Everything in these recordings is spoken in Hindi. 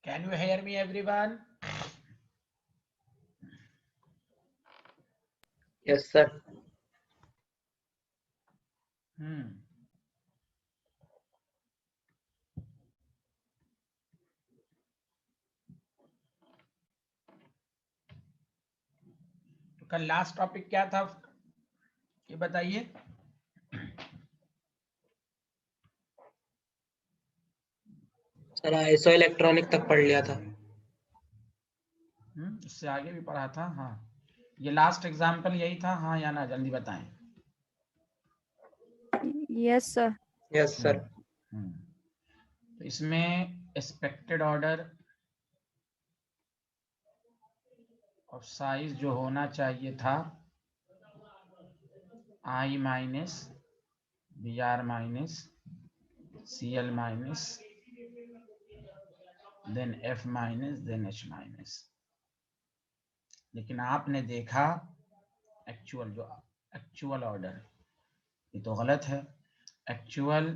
Can you hear me, everyone? Yes, sir. तो कल लास्ट टॉपिक क्या था ये बताइए। सर आइसो इलेक्ट्रॉनिक तक पढ़ लिया था। इससे आगे भी पढ़ा था। हाँ, ये लास्ट एग्जाम्पल यही था, हाँ या ना, जल्दी बताएं। Yes sir. Yes sir. तो इसमें एक्सपेक्टेड ऑर्डर ऑफ साइज जो होना चाहिए था I minus BR minus CL minus then F minus then H minus, लेकिन आपने देखा एक्चुअल ऑर्डर, ये तो गलत है। एक्चुअल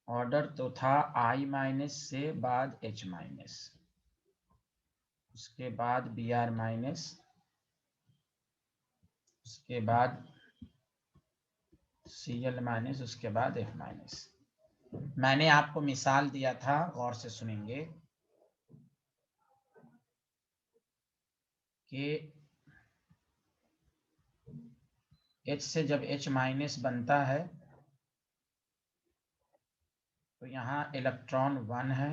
ऑर्डर तो था I माइनस से बाद H माइनस, उसके बाद BR माइनस, उसके बाद Cl माइनस, उसके बाद F माइनस। मैंने आपको मिसाल दिया था, गौर से सुनेंगे, कि H से जब H माइनस बनता है तो यहाँ इलेक्ट्रॉन 1 है,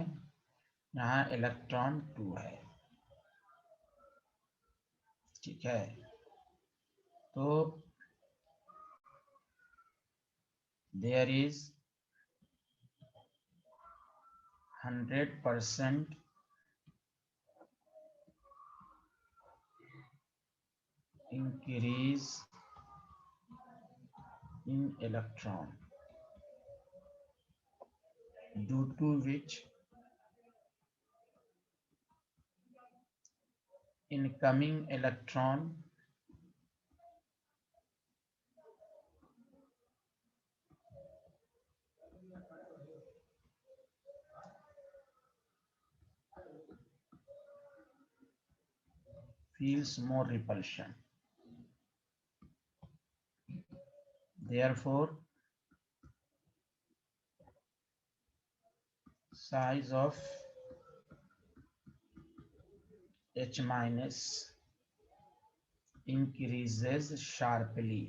यहाँ इलेक्ट्रॉन 2 है, ठीक है। तो there is 100% increase in electron due to which incoming electron feels more repulsion. Therefore, size of H minus increases sharply.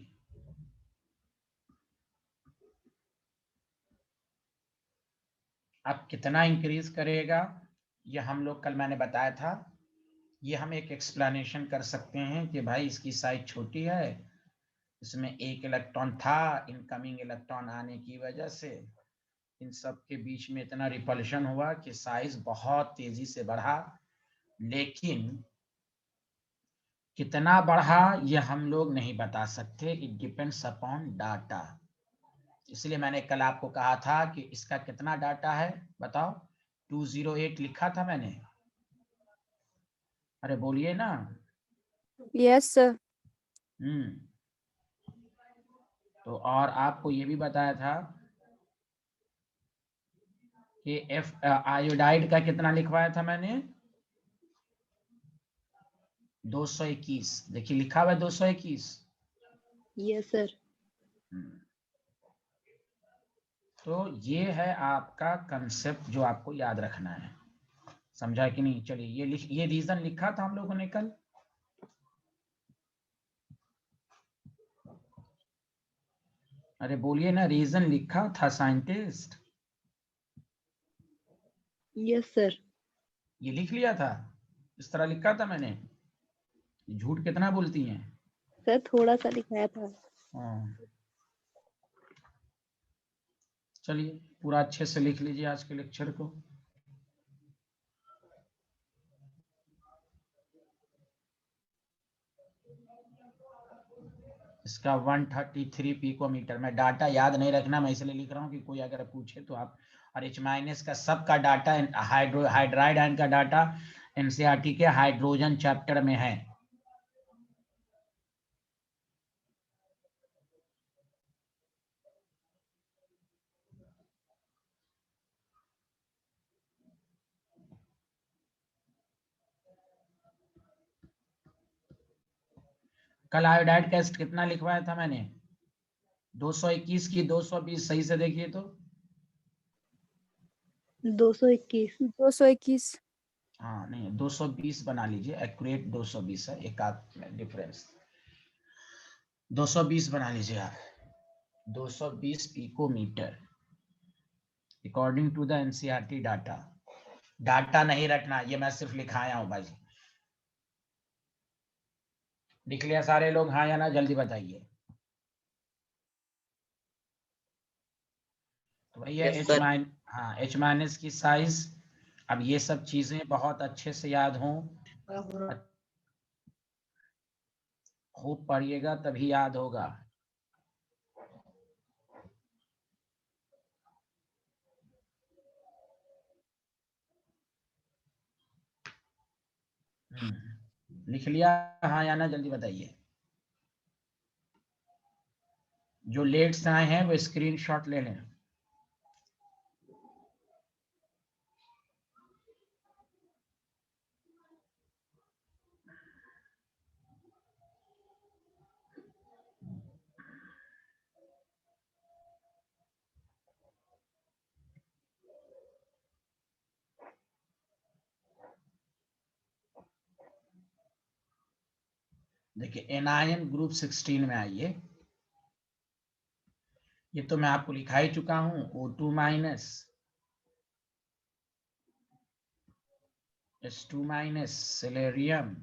अब कितना इंक्रीज करेगा ये हम लोग कल मैंने बताया था। ये हम एक एक्सप्लेनेशन कर सकते हैं कि भाई इसकी साइज छोटी है, इसमें एक इलेक्ट्रॉन था, इनकमिंग इलेक्ट्रॉन आने की वजह से इन सब के बीच में इतना रिपल्शन हुआ कि साइज बहुत तेजी से बढ़ा, लेकिन कितना बढ़ा ये हम लोग नहीं बता सकते, इट डिपेंड्स अपॉन डाटा। इसलिए मैंने कल आपको कहा था कि इसका कितना डाटा है बताओ। 208 लिखा था मैंने, अरे बोलिए ना। Yes sir. तो और आपको ये भी बताया था कि एफ आयोडाइड का कितना लिखवाया था मैंने, 221। देखिए लिखा हुआ है 221। Yes sir. तो ये है आपका कंसेप्ट जो आपको याद रखना है, समझा कि नहीं। चलिए ये रीजन लिखा था हम लोगों ने कल। अरे बोलिए ना, रीजन लिखा था साइंटिस्ट। Yes sir. ये लिख लिया था, इस तरह लिखा था मैंने। झूठ कितना बोलती हैं। सर थोड़ा सा दिखाया था। हाँ, चलिए पूरा अच्छे से लिख लीजिए आज के लेक्चर को। इसका 133 पिकोमीटर। मैं डाटा याद नहीं रखना, मैं इसलिए लिख रहा हूँ कि कोई अगर पूछे तो आप। और H माइनस का सबका डाटा, हाइड्राइड आयन का डाटा एनसीईआरटी के हाइड्रोजन चैप्टर में है। कल आयोडाइड का एसिड कितना लिखवाया था मैंने? 221 की 220, सही से देखिए तो। 221। 221। हाँ नहीं, 220 बना लीजिए, एक्यूरेट 220 है, एक आध डिफरेंस। 220 बना लीजिए आप, 220 picometre according to the NCERT data. Data नहीं रखना, ये मैं सिर्फ लिखाया हूं भाई। लिख लिया सारे लोग, हाँ या ना, जल्दी बताइए। तो भैया यस एच सर। माइन हाँ एच माइनस की साइज। अब ये सब चीजें बहुत अच्छे से याद हों, खूब पढ़िएगा तभी याद होगा। लिख लिया, हाँ या ना, जल्दी बताइए। जो लेट्स आए हैं वो स्क्रीनशॉट ले लें। देखिए एनायन ग्रुप 16 में आइए। ये तो मैं आपको लिखा ही चुका हूं, O2 minus H2 minus सिलेरियम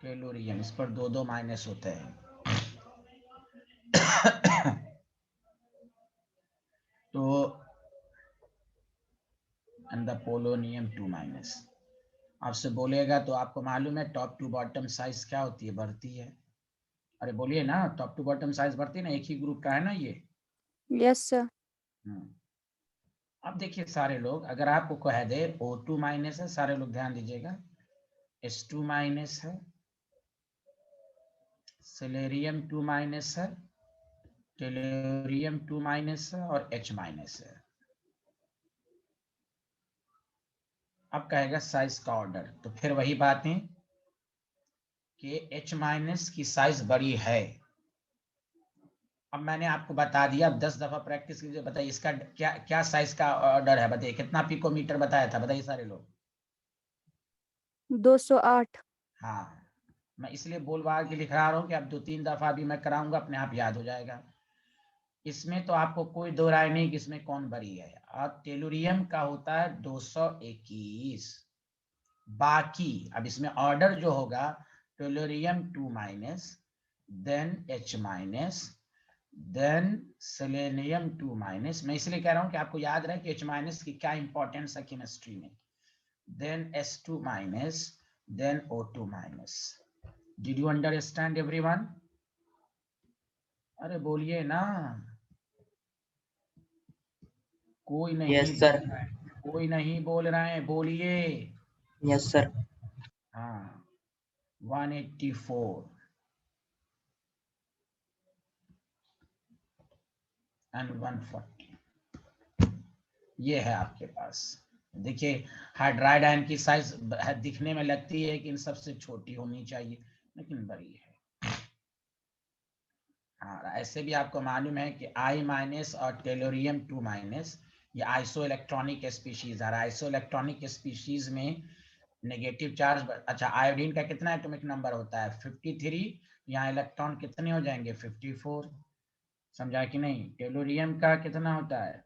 tellurium, इस पर दो माइनस होते हैं। तो एंड द पोलोनियम 2 माइनस। आपसे बोलेगा तो आपको मालूम है टॉप टू बॉटम साइज क्या होती है, बढ़ती है। अरे बोलिए ना, टॉप टू बॉटम साइज बढ़ती है ना, एक ही ग्रुप का है ना ये। Yes sir. अब देखिए सारे लोग, अगर आपको कह दे O2 माइनस है, सारे लोग ध्यान दीजिएगा, H2 माइनस है, सिलेरियम 2 माइनस है, टेलोरियम 2 माइनस है और H माइनस है। अब कहेगा साइज का ऑर्डर, तो फिर वही बातें कि H माइनस की साइज बड़ी है। अब मैंने आपको बता दिया, अब 10 दफा प्रैक्टिस कीजिए, बताइए इसका क्या क्या साइज का ऑर्डर है, बताइए कितना पिकोमीटर बताया था, बताइए सारे लोग। 208। हाँ, मैं इसलिए बोल बार के लिख रहा हूँ कि अब 2-3 दफा भी मैं कराऊंगा, अपने आप याद हो जाएगा। इसमें तो आपको कोई दो राय नहीं कि इसमें कौन बड़ी है। और टेलुरियम का होता है 221। बाकी अब इसमें ऑर्डर जो होगा, tellurium 2 minus, then H minus, then selenium 2 minus. मैं इसलिए कह रहा हूं कि आपको याद रहे कि H माइनस की क्या इंपॉर्टेंस है केमिस्ट्री में। Then S2 minus, then O2 minus. Did you understand everyone? अरे बोलिए ना, कोई नहीं यस बोल सर। रहा है, कोई नहीं बोल रहे हैं, बोलिए। Yes sir. हाँ 184 एंड 140 ये है आपके पास। देखिए हाइड्राइड आयन की साइज दिखने में लगती है कि इन सबसे छोटी होनी चाहिए, लेकिन बड़ी है। हाँ ऐसे भी आपको मालूम है कि I माइनस और टेलोरियम 2 माइनस ये आइसो इलेक्ट्रॉनिक स्पीशीज है। आइसो इलेक्ट्रॉनिक स्पीशीज में नेगेटिव चार्ज, अच्छा आयोडीन का कितना एटॉमिक नंबर होता है 53, यहाँ इलेक्ट्रॉन कितने हो जाएंगे 54, समझा कि नहीं। टेलोरियम का कितना होता है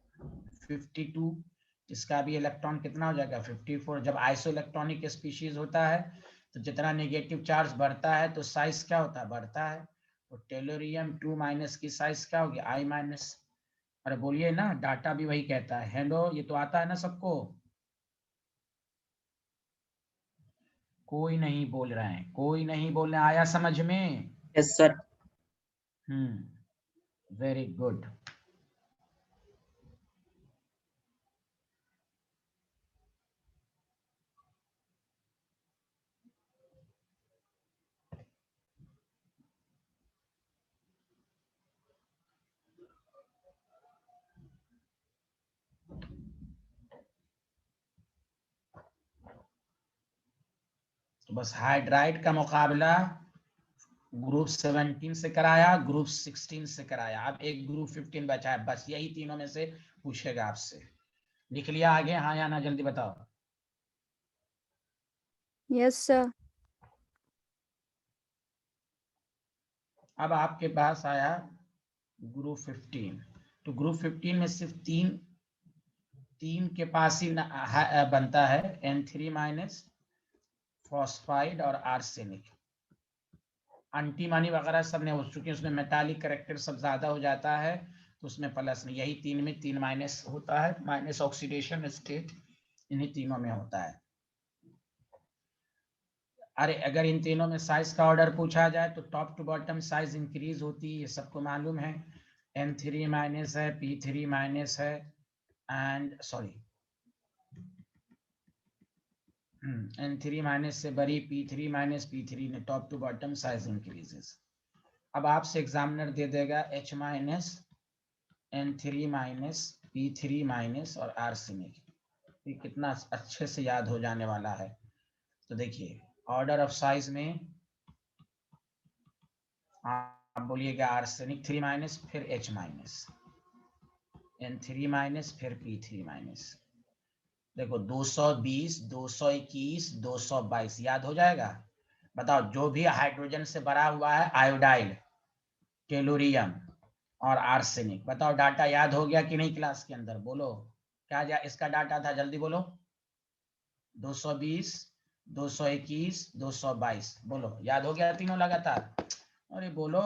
52, इसका भी इलेक्ट्रॉन कितना हो जाएगा 54। जब आइसो इलेक्ट्रॉनिक स्पीशीज होता है तो जितना नेगेटिव चार्ज बढ़ता है तो साइज क्या होता है, बढ़ता है। तो टेलोरियम 2 माइनस की साइज क्या होगी I माइनस। अरे बोलिए ना, डाटा भी वही कहता है। हेलो, ये तो आता है ना सबको? कोई नहीं बोल रहे हैं, कोई नहीं बोल रहे, आया समझ में? Yes sir. Very good. तो बस हाइड्राइड का मुकाबला ग्रुप 17 से कराया, ग्रुप 16 से कराया, अब एक ग्रुप 15 बचा है, बस यही तीनों में से पूछेगा आपसे। लिख लिया आगे? हाँ या ना, जल्दी बताओ। Yes, sir. अब आपके पास आया ग्रुप 15, तो ग्रुप 15 में सिर्फ तीन के पास ही बनता है, N3 माइनस, फॉस्फाइड और आर्सेनिक। एंटीमनी वगैरह सब ने हो चुके, उसमें मेटालिक कैरेक्टर सब ज्यादा हो जाता है, तो उसमें प्लस नहीं, यही तीन में 3 माइनस होता है, माइनस ऑक्सीडेशन स्टेट इन्हीं तीनों में होता है। अरे अगर इन तीनों में साइज का ऑर्डर पूछा जाए तो top to bottom size increase होती है, ये सबको मालूम है। N3 माइनस है, P3 माइनस है, एंड सॉरी N3 माइनस से बड़ी P3 माइनस, P3 ने top to bottom size increases. अब आपसे एग्जामिनर दे देगा H minus, N3 minus, P3 minus और आर्सेनिक, ये कितना अच्छे से याद हो जाने वाला है। तो देखिए ऑर्डर ऑफ साइज में आप बोलिएगा आर्सेनिक 3 माइनस, फिर H माइनस, N3 माइनस, फिर P3 माइनस। देखो 220, 221, 222 याद हो जाएगा। बताओ जो भी हाइड्रोजन से भरा हुआ है, आयोडाइड, टेलुरियम और आर्सेनिक, बताओ डाटा याद हो गया कि नहीं क्लास के अंदर? बोलो क्या इसका डाटा था, जल्दी बोलो। 220, 221, 222, बोलो याद हो गया तीनों लगातार? अरे बोलो।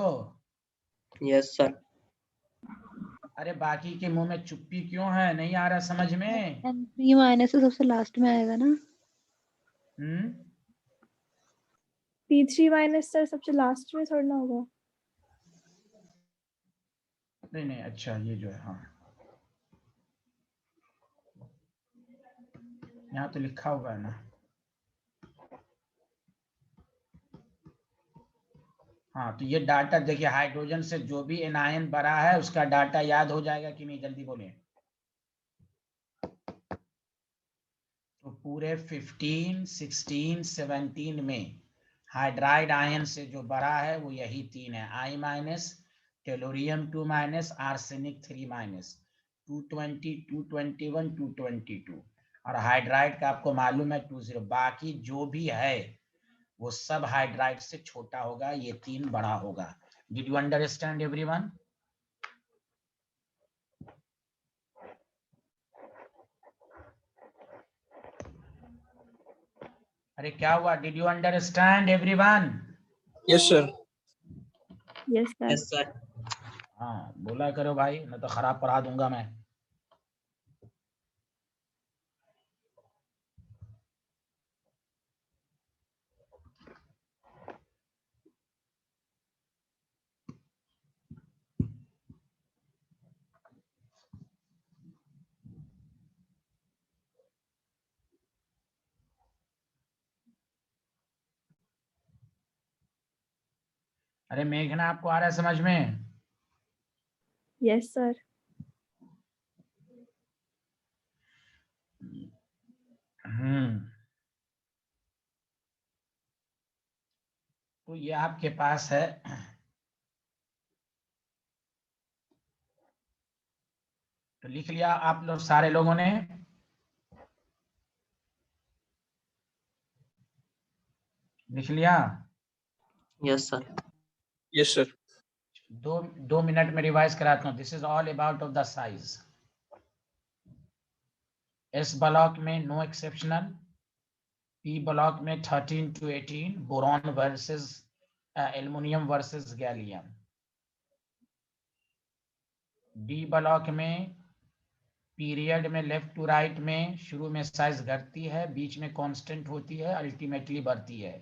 Yes sir. अरे बाकी के मुंह में चुप्पी क्यों है, नहीं आ रहा समझ में? N3 माइनस से सबसे लास्ट में आएगा ना? P3 माइनस सर सबसे लास्ट में छोड़ना होगा। नहीं नहीं, अच्छा ये जो है, हाँ यहाँ तो लिखा हुआ है ना। हाँ तो ये डाटा देखिए, हाइड्रोजन से जो भी एनायन बना है उसका डाटा याद हो जाएगा कि नहीं, जल्दी बोले। तो पूरे 15, 16, 17 में हाइड्राइड आयन से जो बड़ा है वो यही तीन है, I minus, tellurium 2 minus, arsenic 3 minus, 220, 221, 222, और हाइड्राइड का आपको मालूम है 20। बाकी जो भी है वो सब हाइड्राइड से छोटा होगा, ये तीन बड़ा होगा। Did you understand everyone? अरे क्या हुआ, did you understand everyone? Yes sir. Yes sir. Yes sir. हाँ बोला करो भाई, मैं तो खराब पढ़ा दूंगा मैं। अरे मेघना आपको आ रहा है समझ में? Yes sir. तो ये आपके पास है, तो लिख लिया आप लोग सारे लोगों ने? लिख लिया? Yes sir. Yes sir. दो मिनट में रिवाइज कराता हूँ। This is all about of the size. S block में नो एक्सेप्शनल, पी ब्लॉक में 13 to 18, boron versus aluminium versus gallium. D block में पीरियड में लेफ्ट टू राइट में शुरू में साइज घटती है, बीच में कांस्टेंट होती है, अल्टीमेटली बढ़ती है।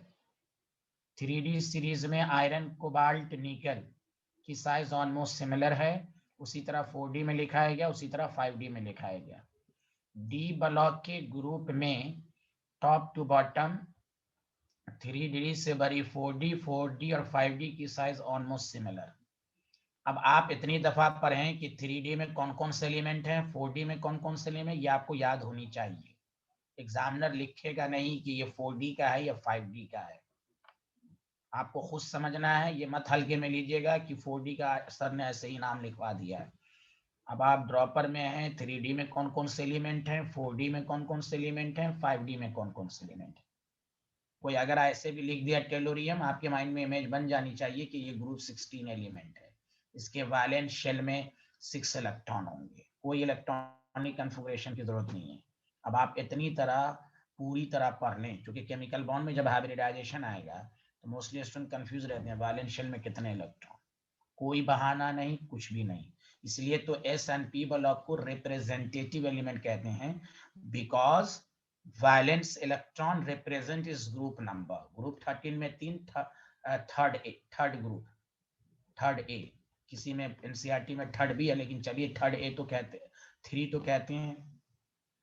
3D सीरीज में आयरन, कोबाल्ट, निकल की साइज ऑलमोस्ट सिमिलर है, उसी तरह 4D में लिखा है गया, उसी तरह 5D में लिखा है गया। डी ब्लॉक के ग्रुप में टॉप टू बॉटम 3D से बड़ी 4D, 4D और 5D की साइज ऑलमोस्ट सिमिलर। अब आप इतनी दफा पढ़ें कि 3D में कौन कौन से एलिमेंट हैं, 4D में कौन कौन से एलिमेंट, ये आपको याद होनी चाहिए। एग्जामिनर लिखेगा नहीं कि ये 4D का है या 5D का है। आपको खुद समझना है, ये मत हल्के में लीजिएगा कि 4D का सर ने ऐसे ही नाम लिखवा दिया है। अब आप ड्रॉपर में हैं, 3D में कौन कौन से एलिमेंट हैं, 4D में कौन कौन से एलिमेंट हैं, 5D में कौन कौन से एलिमेंट हैं। कोई अगर ऐसे भी लिख दिया टेलोरियम, आपके माइंड में इमेज बन जानी चाहिए कि ये ग्रुप 16 एलिमेंट है, इसके वैलेंट शेल में 6 इलेक्ट्रॉन होंगे, कोई इलेक्ट्रॉनिक कन्फिगरेशन की जरूरत नहीं है। अब आप इतनी तरह पूरी तरह पढ़ लें, क्योंकि केमिकल बॉन्ड में जब हाइब्रिडाइजेशन आएगा तो मोस्टली स्टूडेंट कंफ्यूज रहते हैं, वैलेंट शेल में कितने इलेक्ट्रॉन, कोई बहाना नहीं, कुछ भी नहीं। इसलिए तो एस एंड पी ब्लॉक को रिप्रेजेंटेटिव एलिमेंट कहते हैं, because valence electron represent is group number. Group 13 में 3, थर्ड ग्रुप, थर्ड ए, किसी में एनसीईआरटी में थर्ड बी है, लेकिन चलिए थर्ड ए तो कहते, 3 तो कहते हैं,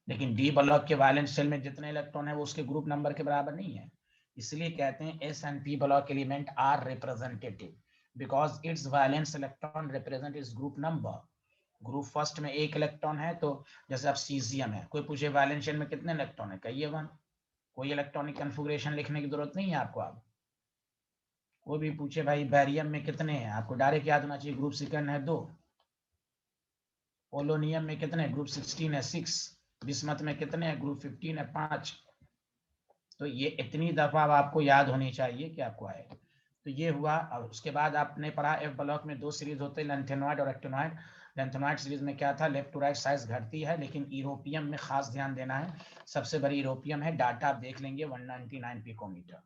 लेकिन डी ब्लॉक के वैलेंस शेल में जितने इलेक्ट्रॉन है वो उसके ग्रुप नंबर के बराबर नहीं है। इसलिए कहते हैं S and P block element are representative because its valence electron represent is group number. Group first में 1 इलेक्ट्रॉन है, तो जैसे अब सीजियम है, कोई पूछे वैलेंस शेल में कितने इलेक्ट्रॉन है, कहिए 1, कोई इलेक्ट्रॉनिक कन्फिगरेशन लिखने की जरूरत नहीं है आपको। आप कोई भी पूछे भाई बैरियम में कितने हैं, आपको डायरेक्ट याद होना चाहिए ग्रुप सेकंड है 2, पोलोनियम में कितने, ग्रुप 16 है 6, बिस्मथ में कितने हैं, ग्रुप 15 है 5। तो ये इतनी दफा आपको याद होनी चाहिए कि आपको आएगा। तो ये हुआ। और उसके बाद आपने पढ़ा एफ ब्लॉक में 2 सीरीज होते हैं, लेंथेनॉइड और एक्टिनॉइड। लेंथेनॉइड सीरीज में क्या था, लेफ्ट टू राइट साइज घटती है, लेकिन यूरोपियम में खास ध्यान देना है, सबसे बड़ी यूरोपियम है, डाटा आप देख लेंगे 199 पिकोमीटर।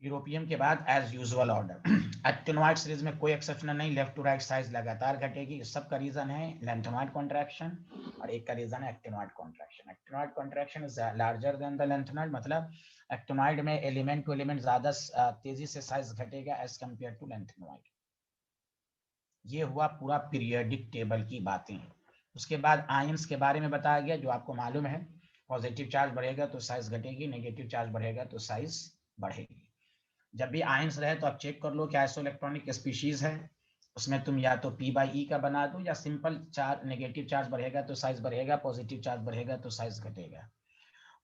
यूरोपियम के बाद as usual order. Actinoid series में कोई एक्सेप्शनल नहीं, लेफ्ट टू राइट साइज लगातार घटेगी। सबका रीजन है लेंथेनॉइड कॉन्ट्रैक्शन और एक का रीजन है actinoid contraction. Actinoid contraction is larger than the lanthanoid, मतलब एक्टिनॉइड में एलिमेंट टू एलिमेंट ज्यादा तेजी से साइज घटेगा एज कंपेयर टू लेंथेनॉइड। ये हुआ पूरा पीरियोडिक टेबल की बातें। उसके बाद आयंस के बारे में बताया गया, जो आपको मालूम है, पॉजिटिव चार्ज बढ़ेगा तो साइज घटेगी, नेगेटिव चार्ज बढ़ेगा तो साइज बढ़ेगी। जब भी आयंस रहे तो आप चेक कर लो कि आइसोइलेक्ट्रॉनिक स्पीशीज है, उसमें तुम या तो P/E का बना दो, या सिंपल चार्ज, नेगेटिव चार्ज बढ़ेगा तो साइज बढ़ेगा, पॉजिटिव चार्ज बढ़ेगा तो साइज घटेगा।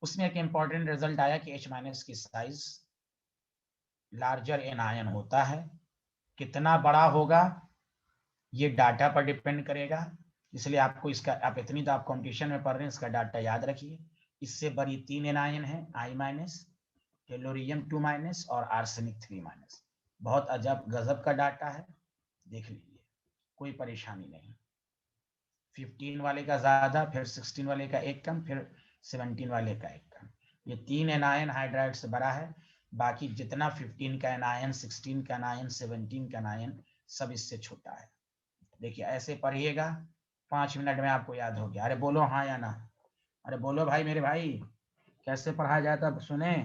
उसमें एक इंपॉर्टेंट रिजल्ट आया कि H- की साइज लार्जर इन आयन होता है। कितना बड़ा होगा ये डाटा पर डिपेंड करेगा, इसलिए आपको इसका, आप इतनी तो आप कंपटीशन में पढ़ रहे हैं, इसका डाटा याद रखिए। इससे बड़ी 3 एनायन है, I-, टेलोरियम 2- और आर्सेनिक 3-। बहुत अजब गजब का डाटा है, देख लीजिए, कोई परेशानी नहीं। 15 वाले का ज्यादा, फिर 16 वाले का एक कम, फिर 17 वाले का एक कम। ये 3 एनायन हाइड्राइड से बड़ा है, बाकी जितना 15 का एनायन, 16 का एनायन, 17 का एनायन, सब इससे छोटा है। देखिए ऐसे पढ़िएगा, 5 मिनट में आपको याद हो गया। अरे बोलो हाँ या ना, अरे बोलो भाई मेरे भाई, कैसे पढ़ाया जाता है सुने।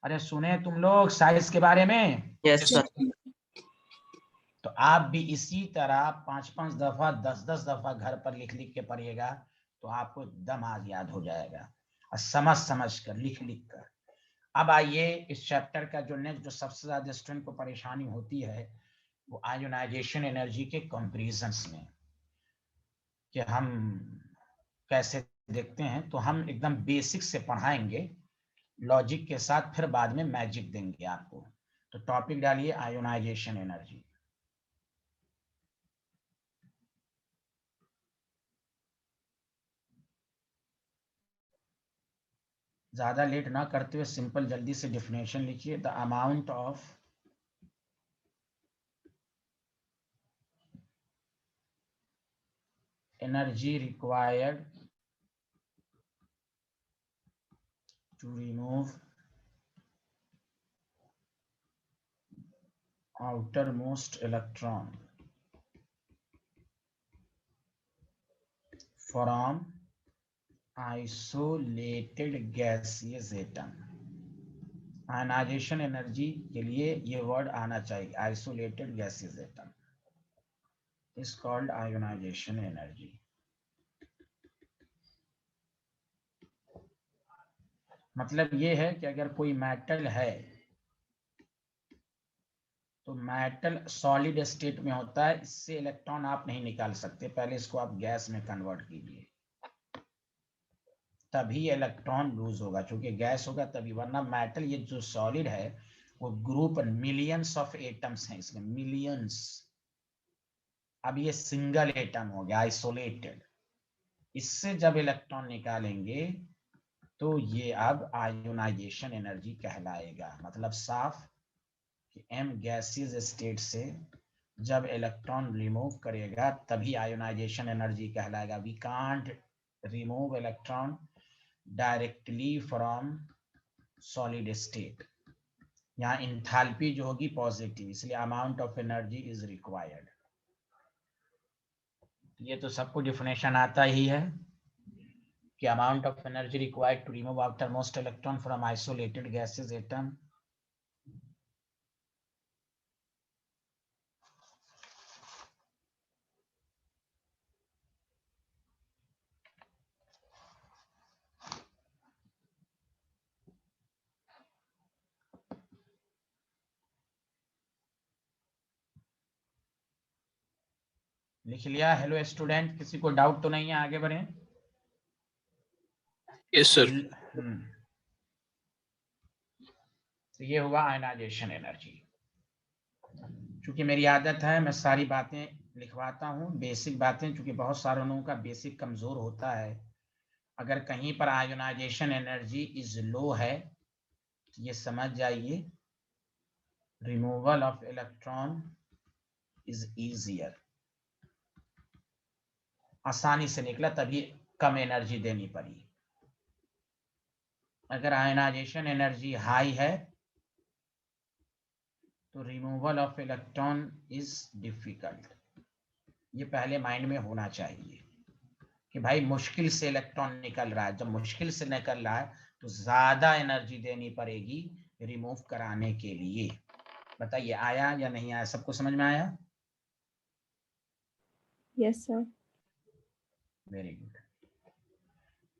अरे सुने तुम लोग साइज के बारे में। Yes sir. तो आप भी इसी तरह 5-5 दफा, 10-10 दफा घर पर लिख लिख के पढ़िएगा, तो आपको एकदम आज याद हो जाएगा, और समझ समझ कर, लिख लिख कर। अब आइए इस चैप्टर का जो नेक्स्ट, जो सबसे ज्यादा स्टूडेंट को परेशानी होती है, वो आयोनाइजेशन एनर्जी के कंपैरिजंस में, कि हम कैसे देखते हैं। तो हम एकदम बेसिक से पढ़ाएंगे लॉजिक के साथ, फिर बाद में मैजिक देंगे आपको। तो टॉपिक डालिए आयोनाइजेशन एनर्जी। ज्यादा लेट ना करते हुए सिंपल जल्दी से डेफिनेशन लिखिए। The amount of energy required to remove outermost electron from isolated gaseous atom। Ionisation energy के लिए ये वर्ड आना चाहिए, isolated gaseous atom is called ionisation energy. मतलब ये है कि अगर कोई मेटल है तो मेटल सॉलिड स्टेट में होता है, इससे इलेक्ट्रॉन आप नहीं निकाल सकते, पहले इसको आप गैस में कन्वर्ट कीजिए, तभी इलेक्ट्रॉन लूज होगा, क्योंकि गैस होगा तभी, वरना मेटल ये जो सॉलिड है वो ग्रुप मिलियंस ऑफ एटम्स हैं इसमें, मिलियंस। अब ये सिंगल एटम हो गया, आइसोलेटेड। इससे जब इलेक्ट्रॉन निकालेंगे तो ये अब आयोनाइजेशन एनर्जी कहलाएगा। मतलब साफ कि m गैसियस स्टेट से जब इलेक्ट्रॉन रिमूव करेगा तभी आयोनाइजेशन एनर्जी कहलाएगा। We can't remove electron directly from solid state. यहाँ इंथैल्पी जो होगी पॉजिटिव, इसलिए amount of energy is required. ये तो सबको डिफिनेशन आता ही है कि amount of energy required to remove after most electron from isolated gaseous atom. लिख लिया? हेलो स्टूडेंट, किसी को डाउट तो नहीं है? आगे बढ़े। Yes sir. तो ये हुआ आयनाइजेशन एनर्जी। क्योंकि मेरी आदत है मैं सारी बातें लिखवाता हूँ, बेसिक बातें, क्योंकि बहुत सारे लोगों का बेसिक कमजोर होता है। अगर कहीं पर आयोनाइजेशन एनर्जी इज लो है तो ये समझ जाइए removal of electron is easier. आसानी से निकला, तभी कम एनर्जी देनी पड़ी। अगर आयोनाइजेशन एनर्जी हाई है तो removal of electron is difficult. ये पहले माइंड में होना चाहिए कि भाई मुश्किल से इलेक्ट्रॉन निकल रहा है। जब मुश्किल से निकल रहा है तो ज्यादा एनर्जी देनी पड़ेगी रिमूव कराने के लिए। बताइए आया या नहीं आया? सबको समझ में आया? Yes sir. Very good.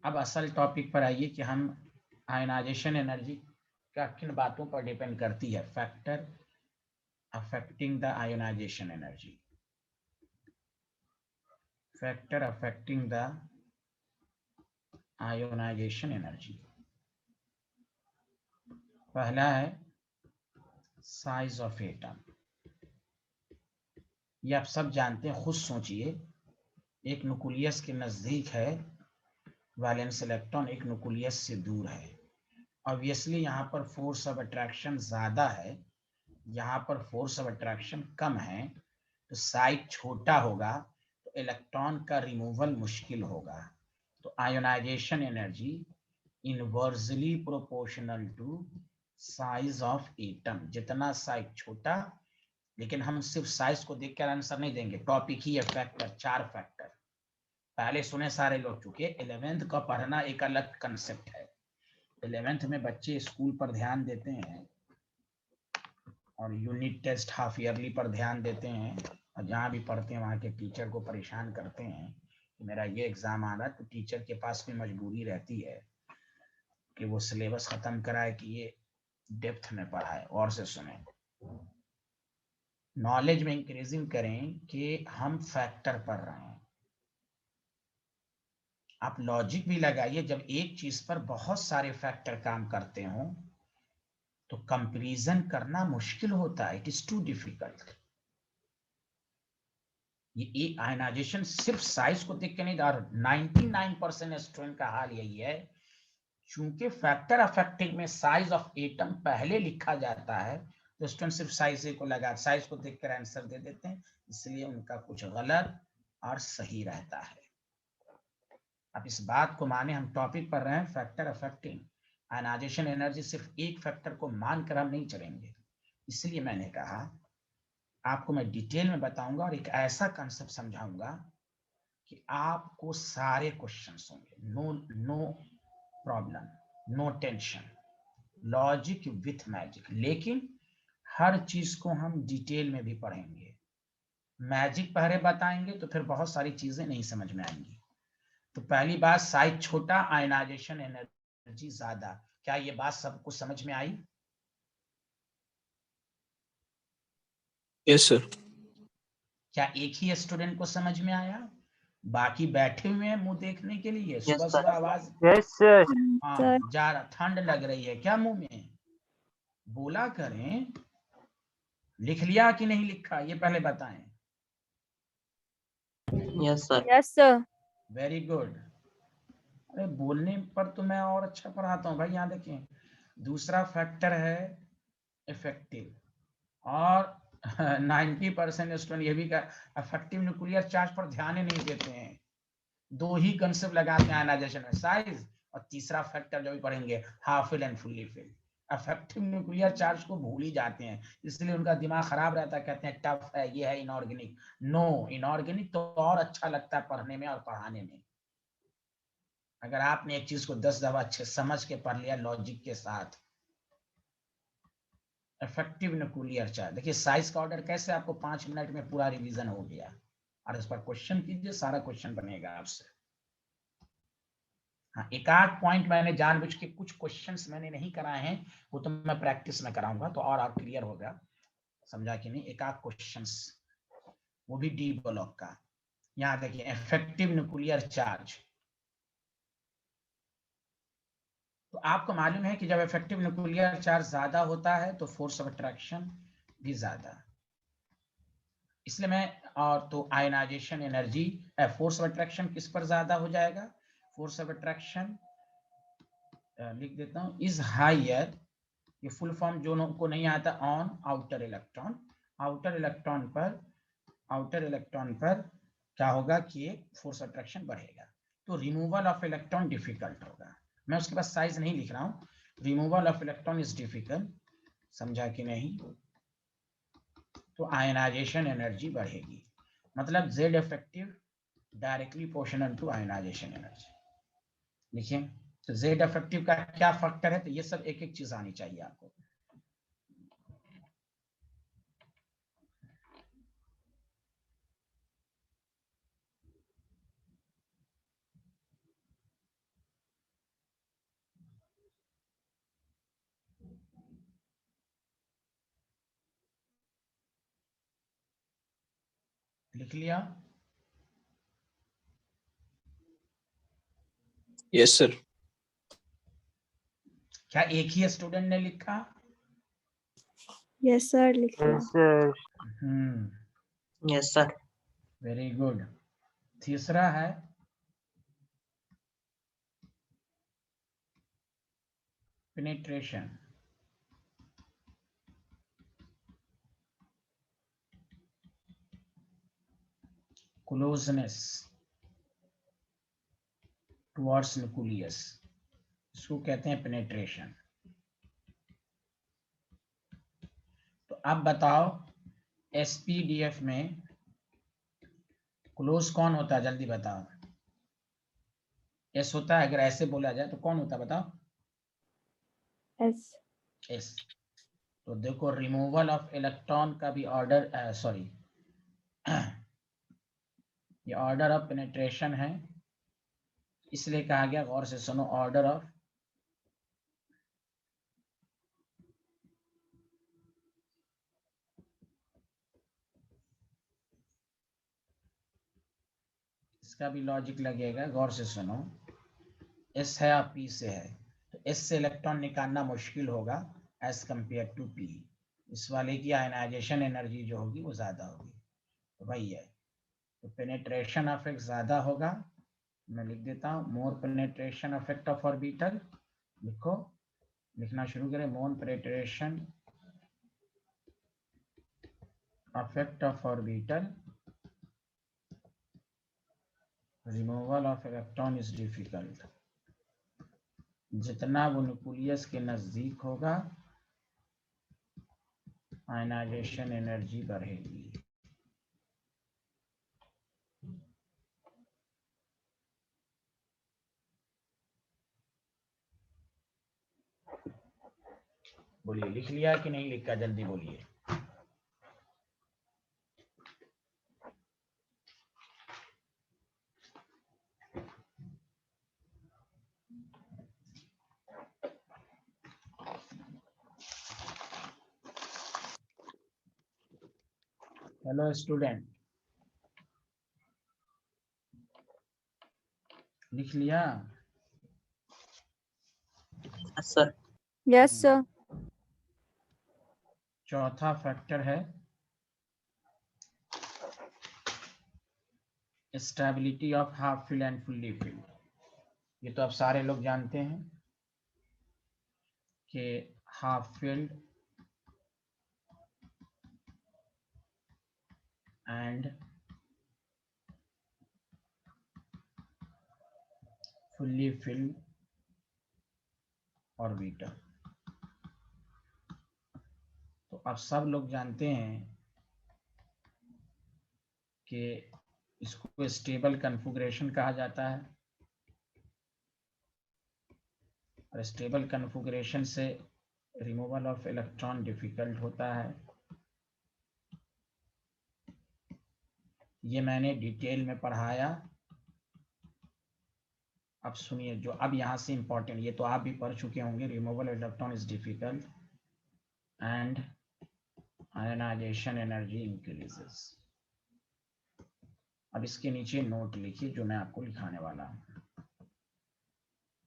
अब असल टॉपिक पर आइए कि हम आयनाइजेशन एनर्जी का किन बातों पर डिपेंड करती है। Factor affecting the ionisation energy. Factor affecting the ionisation energy. पहला है साइज ऑफ एटम। ये आप सब जानते हैं, खुद सोचिए। एक न्यूक्लियस के नजदीक है वैलेंस इलेक्ट्रॉन, एक न्यूक्लियस से दूर है। ऑब्वियसली यहाँ पर फोर्स ऑफ अट्रैक्शन ज्यादा है, यहाँ पर फोर्स ऑफ अट्रैक्शन कम है, तो साइज छोटा होगा तो इलेक्ट्रॉन का रिमूवल मुश्किल होगा। तो ionisation energy inversely proportional to size of atom. जितना साइज छोटा, लेकिन हम सिर्फ साइज को देखकर आंसर नहीं देंगे, टॉपिक ही है फैक्टर, 4 फैक्टर पहले सुने सारे लोग। चुके 11th का पढ़ना एक अलग कंसेप्ट है। 11th में बच्चे स्कूल पर ध्यान देते हैं और यूनिट टेस्ट हाफ ईयरली पर ध्यान देते हैं, और जहाँ भी पढ़ते हैं वहाँ के टीचर को परेशान करते हैं कि मेरा ये एग्जाम आ रहा है। तो टीचर के पास भी मजबूरी रहती है कि वो सिलेबस खत्म कराए कि ये डेप्थ में पढ़ाए और से सुने। नॉलेज में इंक्रीजिंग करें कि हम फैक्टर पढ़ रहे हैं। आप लॉजिक भी लगाइए, जब एक चीज पर बहुत सारे फैक्टर काम करते हो तो कंपैरिजन करना मुश्किल होता है। It is too difficult. ये आयनाइजेशन सिर्फ साइज को देख के नहीं, 99% स्टूडेंट का हाल यही है। चूंकि फैक्टर अफेक्टिंग में साइज ऑफ एटम पहले लिखा जाता है तो स्टूडेंट सिर्फ साइज को लगा, साइज को देखकर आंसर दे देते हैं, इसलिए उनका कुछ गलत और सही रहता है। अब इस बात को माने, हम टॉपिक पर रहे हैं फैक्टर अफेक्टिंग आयनाइजेशन एनर्जी। सिर्फ एक फैक्टर को मानकर हम नहीं चलेंगे, इसलिए मैंने कहा आपको मैं डिटेल में बताऊंगा और एक ऐसा कंसेप्ट समझाऊंगा कि आपको सारे क्वेश्चंस होंगे। No problem, no tension, logic with magic. लेकिन हर चीज को हम डिटेल में भी पढ़ेंगे। मैजिक पहले बताएंगे तो फिर बहुत सारी चीजें नहीं समझ में आएंगी। तो पहली बात, साइज छोटा, आयनाइजेशन एनर्जी ज्यादा। क्या ये बात सबको समझ में आई? Yes sir. क्या एक ही स्टूडेंट को समझ में आया बाकी बैठे हुए हैं मुंह देखने के लिए, सुबह sir. सुबह आवाज यस सर। हाँ सर जा रहा, ठंड लग रही है क्या मुंह में, बोला करें। लिख लिया कि नहीं लिखा ये पहले बताएं। Yes, sir. Yes sir very good. अरे बोलने पर तो मैं और अच्छा पढ़ाता हूँ भाई। यहाँ देखें, दूसरा फैक्टर है इफेक्टिव, और 90% स्टूडेंट ये भी का इफेक्टिव न्यूक्लियर चार्ज पर ध्यान ही नहीं देते हैं। दो ही कंसेप्ट लगाते हैं आयनाइजेशन में, साइज और तीसरा फैक्टर जो भी पढ़ेंगे half fill and fully fill. Effective nuclear charge को भूल ही जाते हैं, इसलिए उनका दिमाग खराब रहता है, कहते हैं टफ है, ये है इनऑर्गेनिक। नो, इनऑर्गेनिक तो और अच्छा लगता है पढ़ने में और पढ़ाने में। अगर आपने एक चीज को 10 दफा अच्छे समझ के पढ़ लिया लॉजिक के साथ। इफेक्टिव न्यूक्लियर चार्ज, देखिए साइज का ऑर्डर कैसे आपको 5 मिनट में पूरा रिवीजन हो गया, और इस पर क्वेश्चन कीजिए, सारा क्वेश्चन बनेगा आपसे। हाँ, एक आध पॉइंट मैंने जानबूझ के कुछ क्वेश्चंस मैंने नहीं कराए हैं, वो तो मैं प्रैक्टिस में कराऊंगा तो और आप क्लियर होगा, समझा कि नहीं। एक आध क्वेश्चंस वो भी डी ब्लॉक का। यहाँ देखिए इफेक्टिव न्यूक्लियर चार्ज, तो आपको मालूम है कि जब इफेक्टिव न्यूक्लियर चार्ज ज्यादा होता है तो फोर्स ऑफ अट्रैक्शन भी ज्यादा, इसलिए मैं और तो ionisation energy, force of attraction किस पर ज्यादा हो जाएगा, फोर्स ऑफ अट्रैक्शन लिख देता हूं इज हायर, ये फुल फॉर्म जो को नहीं आता, on outer electron, outer electron पर क्या होगा कि फोर्स अट्रैक्शन बढ़ेगा, तो रिमूवल ऑफ इलेक्ट्रॉन डिफिकल्ट होगा। मैं उसके पास साइज नहीं लिख रहा हूं, removal of electron is difficult, समझा कि नहीं। तो आयनाइजेशन एनर्जी बढ़ेगी, मतलब Z effective directly proportional to ionisation energy. लिखिए, तो जेड इफेक्टिव का क्या फैक्टर है, तो ये सब एक एक चीज आनी चाहिए आपको। लिख लिया? Yes sir. क्या एक ही स्टूडेंट ने लिखा? यस सर लिख लिया। Yes sir. Yes, sir. Very good. तीसरा है पेनिट्रेशन, क्लोजनेस टुवर्ड्स न्यूक्लियस, इसको कहते हैं पेनिट्रेशन। तो अब बताओ एसपीडीएफ में क्लोज कौन होता है, जल्दी बताओ। एस होता है, अगर ऐसे बोला जाए तो कौन होता है बताओ? एस। एस। तो देखो रिमूवल ऑफ इलेक्ट्रॉन का भी ऑर्डर, सॉरी ये ऑर्डर ऑफ पेनिट्रेशन है, इसलिए कहा गया, गौर से सुनो, ऑर्डर ऑफ इसका भी लॉजिक लगेगा, गौर से सुनो। एस है और पी से है, तो एस से इलेक्ट्रॉन निकालना मुश्किल होगा एज कंपेयर टू पी, इस वाले की आयनाइजेशन एनर्जी जो होगी वो ज्यादा होगी, तो वही है। तो पेनिट्रेशन इफेक्ट ज्यादा होगा, मैं लिख देता हूँ more penetration effect of orbital, लिखो, लिखना शुरू करें, more penetration effect of orbital, removal of electron is difficult. जितना वो न्यूक्लियस के नजदीक होगा आयनाइजेशन एनर्जी बढ़ेगी। बोलिए, लिख लिया कि नहीं लिखा, जल्दी बोलिए। हेलो स्टूडेंट, लिख लिया? Sir yes sir. चौथा फैक्टर है stability of half filled and fully filled. ये तो आप सारे लोग जानते हैं कि half filled and fully filled orbiter, तो आप सब लोग जानते हैं कि इसको स्टेबल कॉन्फ़िगरेशन कहा जाता है, और स्टेबल कॉन्फ़िगरेशन से रिमूवल ऑफ इलेक्ट्रॉन डिफिकल्ट होता है। ये मैंने डिटेल में पढ़ाया। अब सुनिए, जो अब यहाँ से इंपॉर्टेंट, ये तो आप भी पढ़ चुके होंगे, removal electron is difficult and ionisation energy increases. अब इसके नीचे नोट लिखिए जो मैं आपको लिखाने वाला हूँ।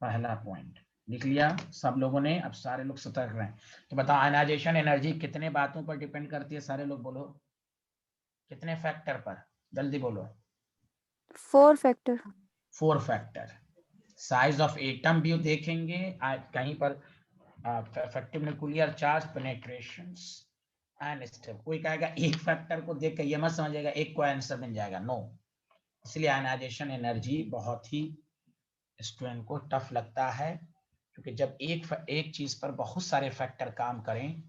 पहला पॉइंट लिख लिया सब लोगों ने? अब सारे लोग सतर्क रहें। तो बताओ आयनाइजेशन एनर्जी कितने बातों पर डिपेंड करती है? सारे लोग बोलो, कितने फैक्टर पर? जल्दी बोलो। 4 factor. 4 factor. Size of atom भी देखेंगे कहीं पर, effective nuclear charge, penetrations and step. कोई कहेगा एक फैक्टर को देख के ये मत समझेगा एक को आंसर मिल जाएगा, नो। इसलिए आयनाइजेशन एनर्जी बहुत ही स्टूडेंट को टफ लगता है, क्योंकि जब एक चीज पर बहुत सारे फैक्टर काम करें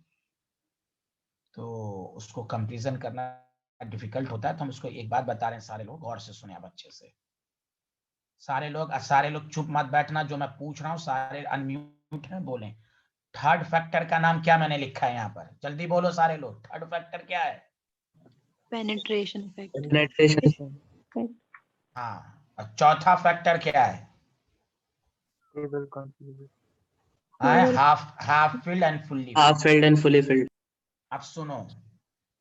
तो उसको कंपैरिजन करना डिफिकल्ट होता है। तो हम उसको एक बात बता रहे हैं, सारे लोग गौर से सुने आप अच्छे से। सारे लोग चुप मत बैठना, जो मैं पूछ रहा हूँ सारे अनम्यूट हैं, बोलें। थर्ड फैक्टर का नाम क्या मैंने लिखा है यहाँ पर? जल्दी बोलो सारे लोग, थर्ड फैक्टर क्या है? Penetration effect. पेनिट्रेशन। हाँ, और चौथा फैक्टर क्या है? Stable configuration. Half filled and fully half filled. Filled and fully filled. अब सुनो,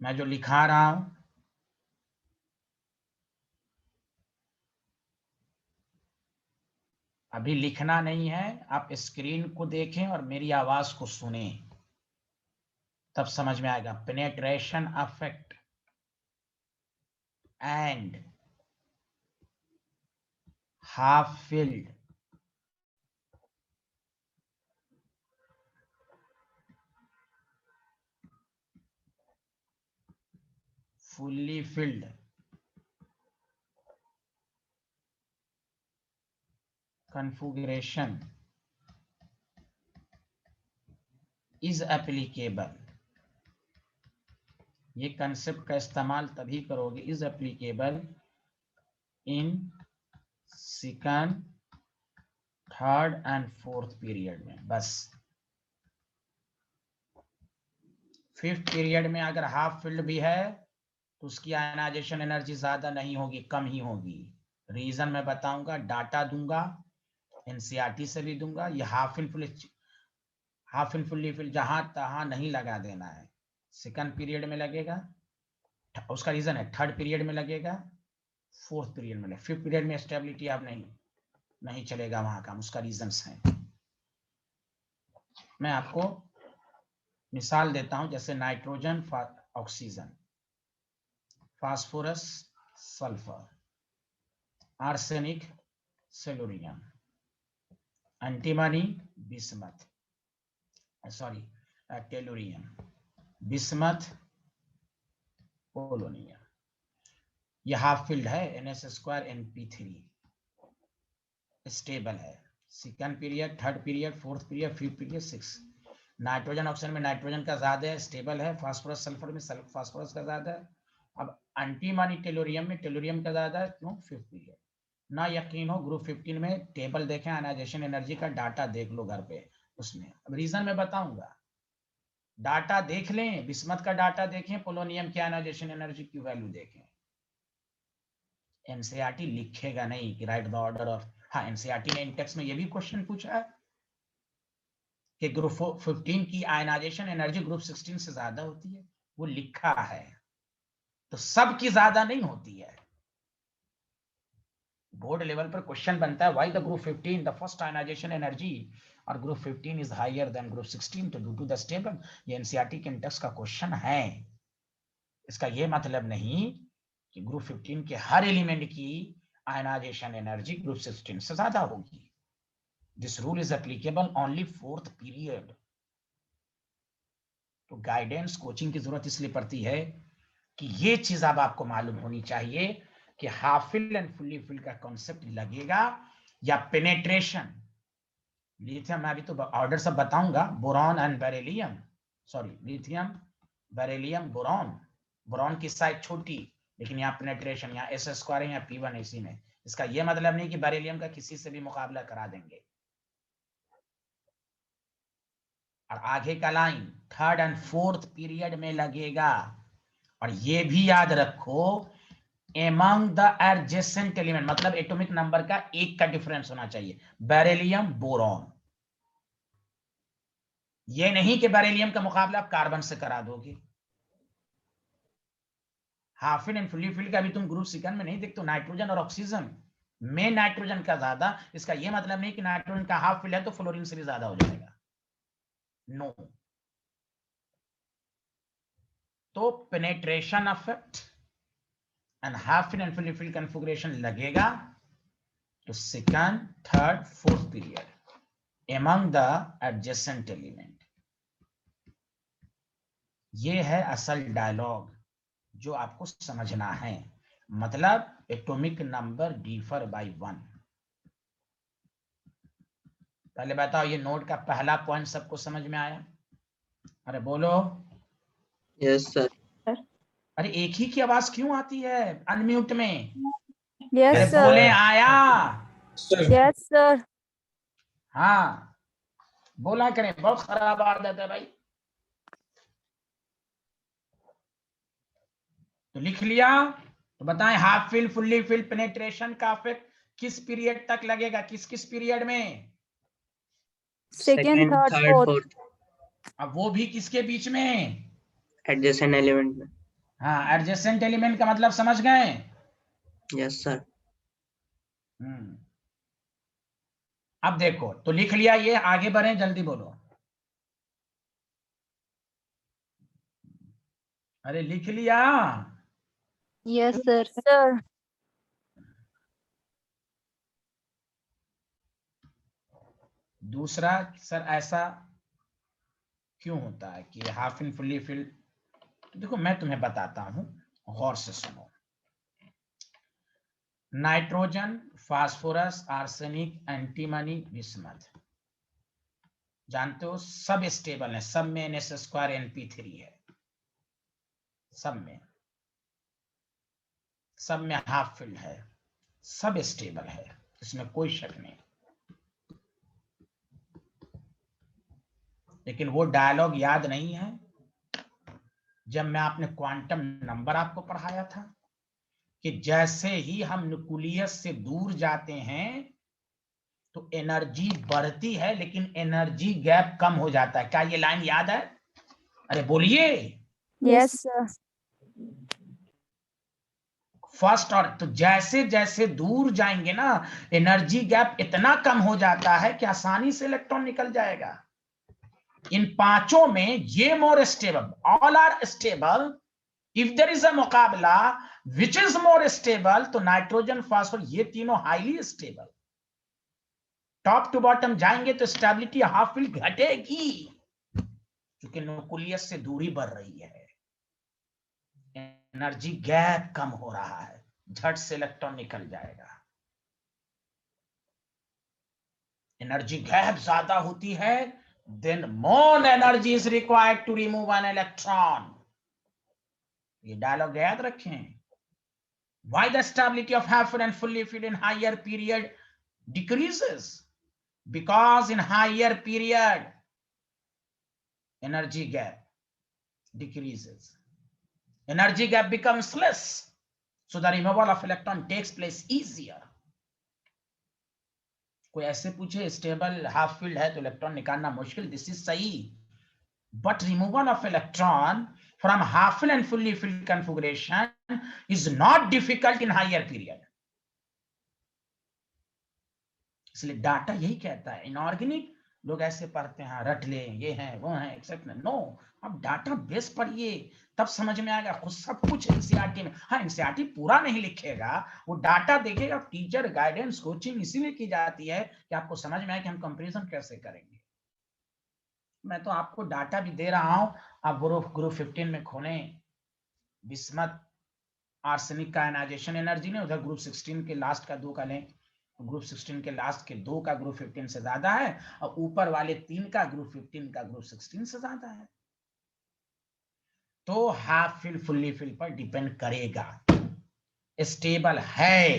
मैं जो लिखा रहा हूं, अभी लिखना नहीं है, आप स्क्रीन को देखें और मेरी आवाज को सुने, तब समझ में आएगा। Penetration affect and half filled fully filled configuration is applicable। ये कंसेप्ट का इस्तेमाल तभी करोगे, is applicable in second, third and fourth period में। बस फिफ्थ पीरियड में अगर हाफ फील्ड भी है तो उसकी आयनाइजेशन एनर्जी ज्यादा नहीं होगी, कम ही होगी। रीजन मैं बताऊंगा, डाटा दूंगा, एनसीईआरटी से भी दूंगा। ये हाफ फिल्ड फुल्ली फिल्ड जहां तहां नहीं लगा देना है। सेकंड पीरियड में लगेगा, उसका रीजन है थर्ड पीरियड में लगेगा, फोर्थ पीरियड में लगेगा। फिफ्थ पीरियड में स्टेबिलिटी आप नहीं चलेगा वहां का, उसका रीजंस है। मैं आपको मिसाल देता हूं, जैसे nitrogen, oxygen, phosphorus, sulphur, arsenic, सेलुरियम, antimony, bismuth, sorry tellurium, bismuth, polonium. ये हाफ फील्ड है, NH2 NP3 स्टेबल है। Second period, third period, fourth period, fifth period, six. Nitrogen oxygen में नाइट्रोजन का ज्यादा है, स्टेबल है। फास्फोरस सल्फर में फास्फोरस का ज्यादा है। अब एंटीमनी टेलुरियम में टेलुरियम का ज्यादा है, क्यों? Fifth period. ना यकीन हो, ग्रुप 15 में टेबल देखें, आयनाइजेशन एनर्जी का डाटा देख लो घर पे, उसमें अब रीजन मैं बताऊंगा। डाटा देख लें, बिस्मथ का डाटा देखें, पोलोनियम की आयनाइजेशन एनर्जी की वैल्यू देखें। एनसीईआरटी लिखेगा नहीं कि राइट द ऑर्डर ऑफ, हाँ एनसीईआरटी ने इंटेक्स में ये भी क्वेश्चन पूछा है कि ग्रुप 15 की आयनाइजेशन एनर्जी ग्रुप 16 से ज्यादा होती है, वो लिखा है। तो सबकी ज्यादा नहीं होती है, बोर्ड लेवल पर क्वेश्चन बनता है, why the group 15 the first ionization energy और group 15 is higher than group 16 to due to the stable. ये एनसीईआरटी के इंडेक्स का क्वेश्चन है। इसका ये मतलब नहीं कि ग्रुप 15 के हर एलिमेंट की आयनाइजेशन एनर्जी ग्रुप 16 से ज्यादा होगी। This rule is applicable only fourth period. तो गाइडेंस कोचिंग की जरूरत इसलिए पड़ती है कि ये चीज अब आपको मालूम होनी चाहिए कि half fill and fully fill का कॉन्सेप्ट लगेगा या पेनेट्रेशन। लिथियम मैं अभी तो ऑर्डर सब बताऊंगा, boron and beryllium, sorry lithium beryllium boron. Boron की साइज छोटी, लेकिन यहाँ पेनेट्रेशन, यहाँ एस स्क्वायर है, यहाँ P1 इसी में। इसका यह मतलब नहीं कि बेरिलियम का किसी से भी मुकाबला करा देंगे। और आगे का line third and fourth period में लगेगा। और ये भी याद रखो, एमंग द एडजेसेंट एलिमेंट, मतलब एटॉमिक नंबर का एक का डिफरेंस होना चाहिए। बेरिलियम बोरॉन, ये नहीं कि बेरिलियम का मुकाबला आप कार्बन से करा दोगे। Half fill and fully fill का भी तुम ग्रुप सेकंड में नहीं देखते, नाइट्रोजन और ऑक्सीजन में नाइट्रोजन का ज्यादा। इसका यह मतलब नहीं कि नाइट्रोजन का हाफ फिल है तो फ्लोरीन से भी ज्यादा हो जाएगा, नो। तो penetration effect and half fill and fully fill configuration लगेगा तो second third fourth period among the adjacent element. ये है असल डायलॉग जो आपको समझना है। मतलब एटॉमिक नंबर डिफर बाय 1। पहले बताओ, ये नोट का पहला पॉइंट सबको समझ में आया? अरे बोलो। Yes sir. अरे एक ही की आवाज क्यों आती है अनम्यूट में? यस अरे सर। बोले आया। Yes sir. हाँ बोला करें, बहुत खराब आदत है भाई। तो लिख लिया? तो बताएं half fill fully fill penetration का इफेक्ट किस पीरियड तक लगेगा, किस किस पीरियड में? Second third third fourth. Fourth अब वो भी किसके बीच में? एडजेसेंट एलिमेंट में। हाँ, एडजेसेंट एलिमेंट का मतलब समझ गए? Yes sir. अब देखो, तो लिख लिया ये, आगे बढ़े, जल्दी बोलो। अरे लिख लिया? Yes, sir. सर। दूसरा, सर ऐसा क्यों होता है कि हाफ इन फुल्ली फिल? तो देखो मैं तुम्हें बताता हूं, गौर से सुनो। Nitrogen, phosphorus, arsenic, antimony, bismuth, जानते हो सब स्टेबल है, सब में NS2 NP3 है, सब में हाफ फिल्ड है, सब स्टेबल है, इसमें कोई शक नहीं। लेकिन वो डायलॉग याद नहीं है जब मैं आपने क्वांटम नंबर आपको पढ़ाया था कि जैसे ही हम न्यूक्लियस से दूर जाते हैं तो एनर्जी बढ़ती है, लेकिन एनर्जी गैप कम हो जाता है। क्या ये लाइन याद है? अरे बोलिए। Yes sir. फर्स्ट और तो जैसे जैसे दूर जाएंगे ना, एनर्जी गैप इतना कम हो जाता है कि आसानी से इलेक्ट्रॉन निकल जाएगा। इन पांचों में ये more stable, all are stable. If there is a मुकाबला विच इज मोर स्टेबल, तो नाइट्रोजन, फास्फोरस, ये तीनों highly stable. Top to bottom जाएंगे तो स्टेबिलिटी हाफ फिल घटेगी क्योंकि न्यूक्लियस से दूरी बढ़ रही है, एनर्जी गैप कम हो रहा है, झट से इलेक्ट्रॉन निकल जाएगा। एनर्जी गैप ज्यादा होती है, then more energy is required to remove an electron. ये डायलॉग याद रखें। Why the stability of half and fully filled in higher period decreases? Because in higher period energy gap decreases, energy gap becomes less, so the removal of electron takes place easier. कोई ऐसे पूछे स्टेबल हाफ फील्ड है तो इलेक्ट्रॉन निकालना मुश्किल, दिस इज सही। But removal of electron from half filled and fully filled configuration is not difficult in higher period. इसलिए डाटा यही कहता है। इनऑर्गेनिक लोग ऐसे पढ़ते हैं, रट ले, ये है वो है एक्सेप्ट, नो, अब डाटा बेस पढ़िए, तब समझ में आएगा। खुद सब कुछ एनसीईआरटी में, हाँ एनसीईआरटी पूरा नहीं लिखेगा, वो डाटा देखेगा। टीचर गाइडेंस कोचिंग इसीलिए की जाती है कि आपको समझ में आए कि हम कंपैरिजन कैसे करेंगे। मैं तो आपको डाटा भी दे रहा हूं, आप ग्रुप 15 में खोलें, बिस्मथ आर्सेनिक का आयनाइजेशन एनर्जी ने, उधर ग्रुप 16 के लास्ट का 2 का लें, ग्रुप 16 के लास्ट के 2 का ग्रुप 15 से ज्यादा है, और ऊपर वाले 3 का ग्रुप 15 का ग्रुप 16 से ज्यादा है। तो हाफ फिल फुल्ली फिल पर डिपेंड करेगा। स्टेबल है,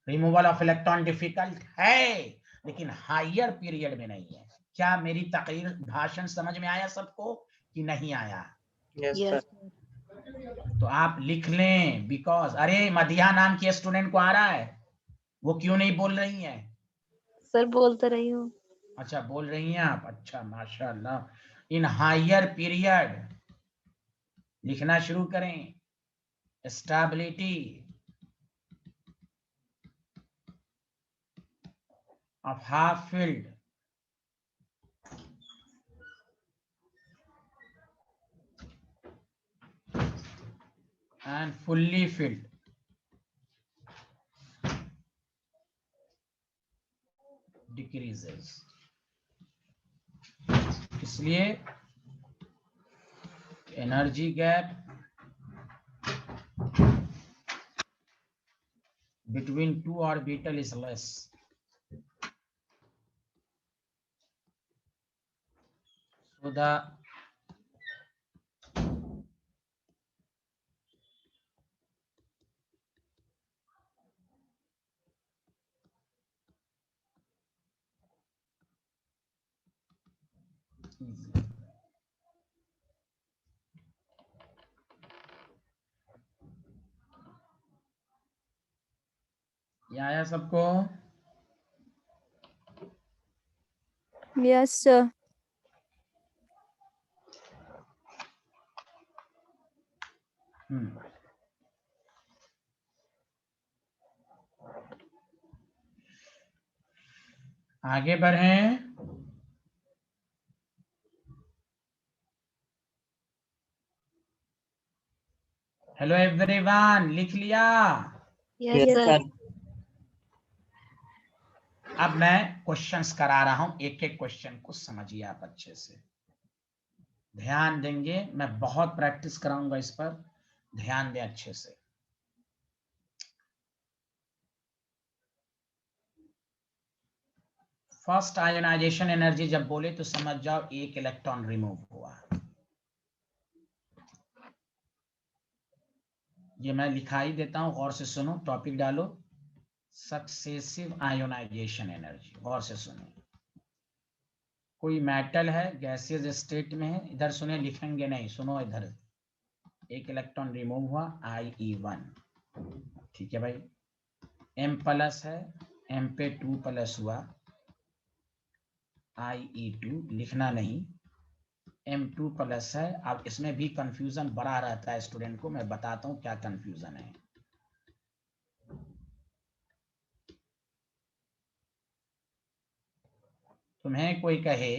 रिमूवल ऑफ इलेक्ट्रॉन डिफिकल्ट है, लेकिन हायर पीरियड में नहीं है। क्या मेरी तकरीर भाषण समझ में आया सबको कि नहीं आया? Yes Yes. सर। तो आप लिख लें, बिकॉज अरे मधिया नाम की स्टूडेंट को आ रहा है, वो क्यों नहीं बोल रही है? सर बोल तो रही हूँ। अच्छा बोल रही हैं आप, अच्छा माशाल्लाह। इन हायर पीरियड लिखना शुरू करें। Stability of half field and fully filled decreases। इसलिए energy gap between two orbital is less। So the ये आया सबको? Yes sir. आगे बढ़ें। हेलो एवरीवन, लिख लिया? Yes yes sir. सर। अब मैं क्वेश्चंस करा रहा हूं, एक एक क्वेश्चन को समझिए आप अच्छे से, ध्यान देंगे। मैं बहुत प्रैक्टिस कराऊंगा इस पर, ध्यान दें अच्छे से। फर्स्ट आयोनाइजेशन एनर्जी जब बोले तो समझ जाओ एक इलेक्ट्रॉन रिमूव हुआ। ये मैं लिखाई देता हूं, गौर से सुनो, टॉपिक डालो, सक्सेसिव आयोनाइजेशन एनर्जी। गौर से सुनो, कोई मेटल है गैसियस स्टेट में है, इधर सुने, लिखेंगे नहीं, सुनो इधर। एक इलेक्ट्रॉन रिमूव हुआ IE1, ठीक है भाई। M+ है, M पे 2+ हुआ IE2, लिखना नहीं, M2+ है। अब इसमें भी कंफ्यूजन बड़ा रहता है स्टूडेंट को, मैं बताता हूं क्या कंफ्यूजन है। तुम्हें कोई कहे,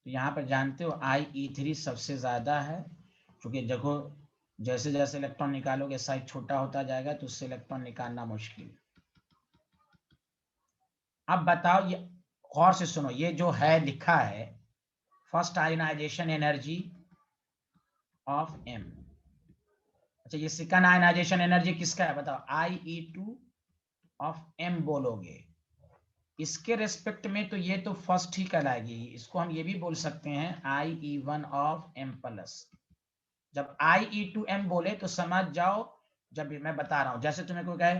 तो यहाँ पर जानते हो IE3 सबसे ज्यादा है, क्योंकि देखो जैसे जैसे इलेक्ट्रॉन निकालोगे साइज छोटा होता जाएगा, तो उससे इलेक्ट्रॉन निकालना मुश्किल। अब बताओ, ये गौर से सुनो, ये जो है लिखा है first ionisation energy of M। अच्छा, ये सेकंड आयोनाइजेशन एनर्जी किसका है बताओ? IE2 ऑफ M बोलोगे, इसके रेस्पेक्ट में तो ये तो फर्स्ट ही कहलाएगी। इसको हम ये भी बोल सकते हैं IE1 ऑफ M+। जब IE2M बोले तो समझ जाओ, जब मैं बता रहा हूं, जैसे तुम्हें कोई कहे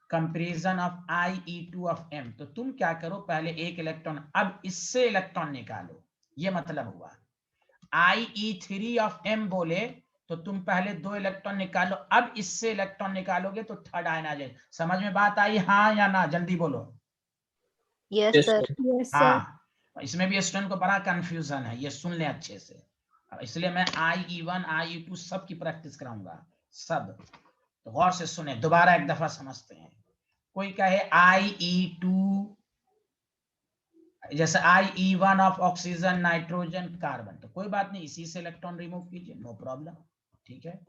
comparison of IE2 of M, तो तुम क्या करो, पहले एक इलेक्ट्रॉन, अब इससे इलेक्ट्रॉन निकालो, ये मतलब हुआ। IE3 ऑफ M बोले तो तुम पहले 2 इलेक्ट्रॉन निकालो, अब इससे इलेक्ट्रॉन निकालोगे तो थर्ड आयनाइजेशन। समझ में बात आई, हाँ या ना? जल्दी बोलो। Yes yes sir. Sir. Yes sir. हाँ, इसमें भी स्टूडेंट को बड़ा कंफ्यूजन है, ये सुन ले अच्छे से। इसलिए मैं IE1 IE2 सब की प्रैक्टिस कराऊंगा, सब। तो गौर से सुने, दोबारा एक दफा समझते हैं। कोई कहे IE2, जैसे IE1 of oxygen, nitrogen, carbon, तो कोई बात नहीं, इसी से इलेक्ट्रॉन रिमूव कीजिए, नो प्रॉब्लम, ठीक है।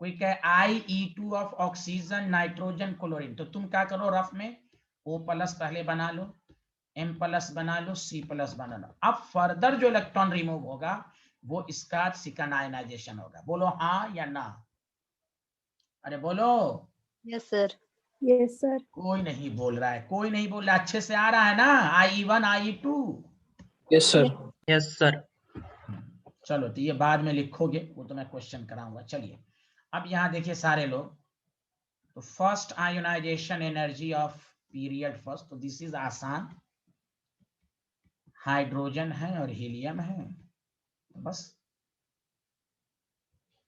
कोई कहे IE2 of oxygen, nitrogen, chlorine, तो तुम क्या करो, रफ में O प्लस पहले बना लो, M प्लस बना लो, C प्लस बना लो। अब फर्दर जो इलेक्ट्रॉन रिमूव होगा वो इसका सेकंड आयनाइजेशन होगा। बोलो हाँ या ना, अरे बोलो। Yes sir. Yes sir. कोई नहीं बोल रहा है, कोई नहीं बोल रहा, अच्छे से आ रहा है ना, IE1 IE2? Yes sir. Yes sir. चलो तो ये बाद में लिखोगे, वो तो मैं क्वेश्चन कराऊंगा। चलिए अब यहाँ देखिए सारे लोग, तो first ionisation energy of period first, तो दिस इज आसान, हाइड्रोजन है और हीलियम है, तो बस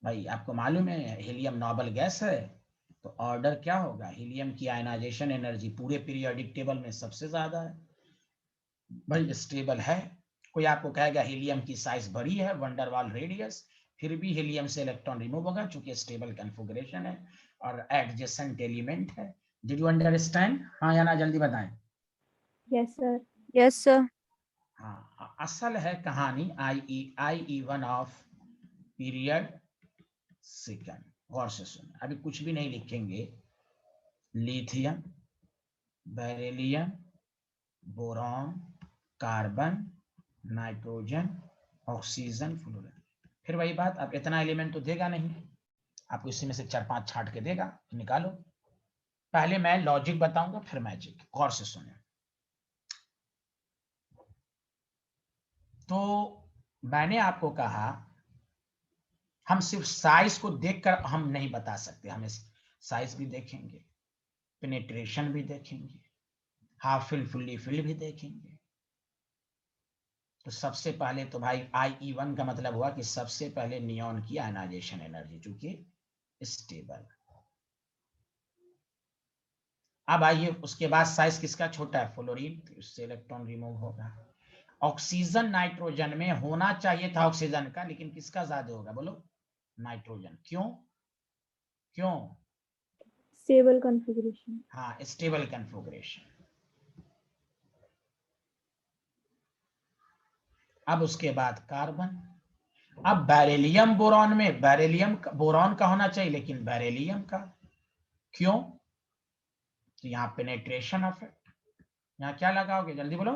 भाई आपको मालूम है हीलियम नोबल गैस है, तो ऑर्डर क्या होगा, हीलियम की आयनाइजेशन एनर्जी पूरे पीरियोडिक टेबल में सबसे ज्यादा है, भाई स्टेबल है। कोई आपको कहेगा हीलियम की साइज बड़ी है, वंडरवाल रेडियस, फिर भी हीलियम से इलेक्ट्रॉन रिमूव होगा क्योंकि स्टेबल कॉन्फ़िगरेशन है और एडजेसेंट एलिमेंट है। डिड यू अंडरस्टैंड, हाँ या ना, जल्दी बताएं। Yes sir. Yes sir. हाँ, असल है कहानी IE1 ऑफ पीरियड सेकंड। गौर से सुन, अभी कुछ भी नहीं लिखेंगे, lithium, beryllium, boron, carbon, nitrogen, oxygen, fluorine, फिर वही बात, अब इतना एलिमेंट तो देगा नहीं, आपको इसी में से 4-5 छांट के देगा, तो निकालो। पहले मैं लॉजिक बताऊंगा फिर मैजिक, गौर से सुने। तो मैंने आपको कहा हम सिर्फ साइज को देखकर हम नहीं बता सकते, हमें साइज भी देखेंगे, पेनिट्रेशन भी देखेंगे, हाफ फिल फुल्ली फिल भी देखेंगे। तो सबसे पहले तो भाई IE1 का मतलब हुआ कि सबसे पहले नियॉन की आयनाइजेशन एनर्जी, चूंकि स्टेबल। अब आइए उसके बाद साइज किसका छोटा है, फ्लोरीन, तो उससे इलेक्ट्रॉन रिमूव होगा। ऑक्सीजन नाइट्रोजन में होना चाहिए था ऑक्सीजन का, लेकिन किसका ज्यादा होगा, बोलो, नाइट्रोजन। क्यों, क्यों? Stable configuration. हाँ, स्टेबल कॉन्फ़िगरेशन। अब उसके बाद कार्बन। अब बेरिलियम बोरॉन में, बेरिलियम बोरॉन का होना चाहिए लेकिन बेरिलियम का, क्यों? तो यहाँ पेनेट्रेशन इफेक्ट, यहाँ क्या लगाओगे, जल्दी बोलो,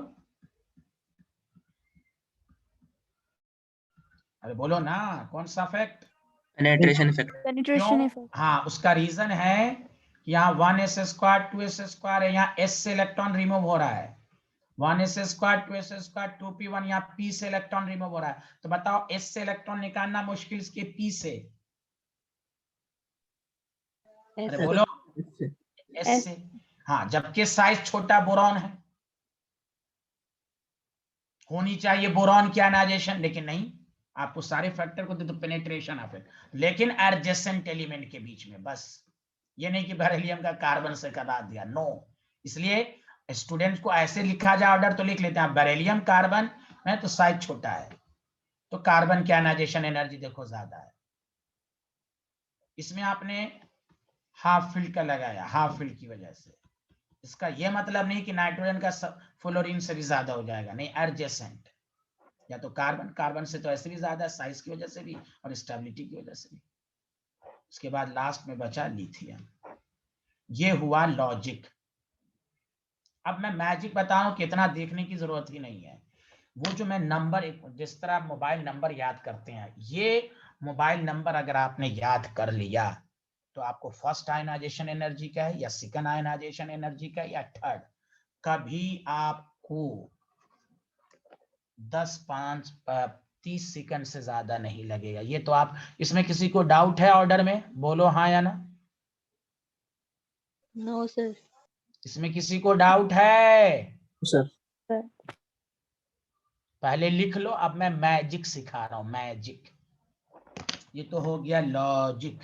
अरे बोलो ना, कौन सा इफेक्ट? Penetration effect. पेनिट्रेशन क्यों? इफेक्ट। हाँ, उसका रीजन है कि यहाँ 1s² 2s² है, यहाँ s से इलेक्ट्रॉन रिमूव हो रहा है, 1s² 2s², 2p1, यहाँ p से इलेक्ट्रॉन रिमूव हो रहा है। तो बताओ s से इलेक्ट्रॉन निकालना मुश्किल के p से, अरे बोलो, s से। हाँ, जबकि साइज छोटा बोरॉन है, होनी चाहिए बोरॉन की आयनाइजेशन, लेकिन नहीं, आपको सारे फैक्टर को दे तो पेनिट्रेशन इफेक्ट, लेकिन एडजेसेंट एलिमेंट के बीच में, बस ये नहीं कि बेरिलियम का कार्बन से करा दिया, नो। इसलिए स्टूडेंट्स को ऐसे लिखा जाए ऑर्डर तो लिख लेते हैं, बेरिलियम कार्बन है तो साइज छोटा है, तो कार्बन की आयनाइजेशन एनर्जी देखो ज्यादा है। इसमें आपने हाफ फील्ड का लगाया, हाफ फील्ड की वजह से, इसका यह मतलब नहीं कि नाइट्रोजन का फ्लोरीन से भी ज्यादा हो जाएगा, नहीं, एडजेसेंट, या तो कार्बन, कार्बन से तो ऐसे भी ज्यादा, साइज की वजह से भी और स्टेबिलिटी की वजह से भी। उसके बाद लास्ट में बचा लिथियम। ये हुआ लॉजिक। अब मैं मैजिक बता रहा हूं, कितना देखने की जरूरत ही नहीं है। वो जो मैं नंबर, जिस तरह आप मोबाइल नंबर याद करते हैं, ये मोबाइल नंबर अगर आपने याद कर लिया तो आपको फर्स्ट आयनाइजेशन एनर्जी का है या सेकंड आयनाइजेशन एनर्जी का या थर्ड, कभी आपको 10-5-30 सेकंड से ज्यादा नहीं लगेगा। ये तो आप, इसमें किसी को डाउट है ऑर्डर में, बोलो हाँ या ना। No sir. इसमें किसी को डाउट है? सर। पहले लिख लो, अब मैं मैजिक सिखा रहा हूं, मैजिक। ये तो हो गया लॉजिक।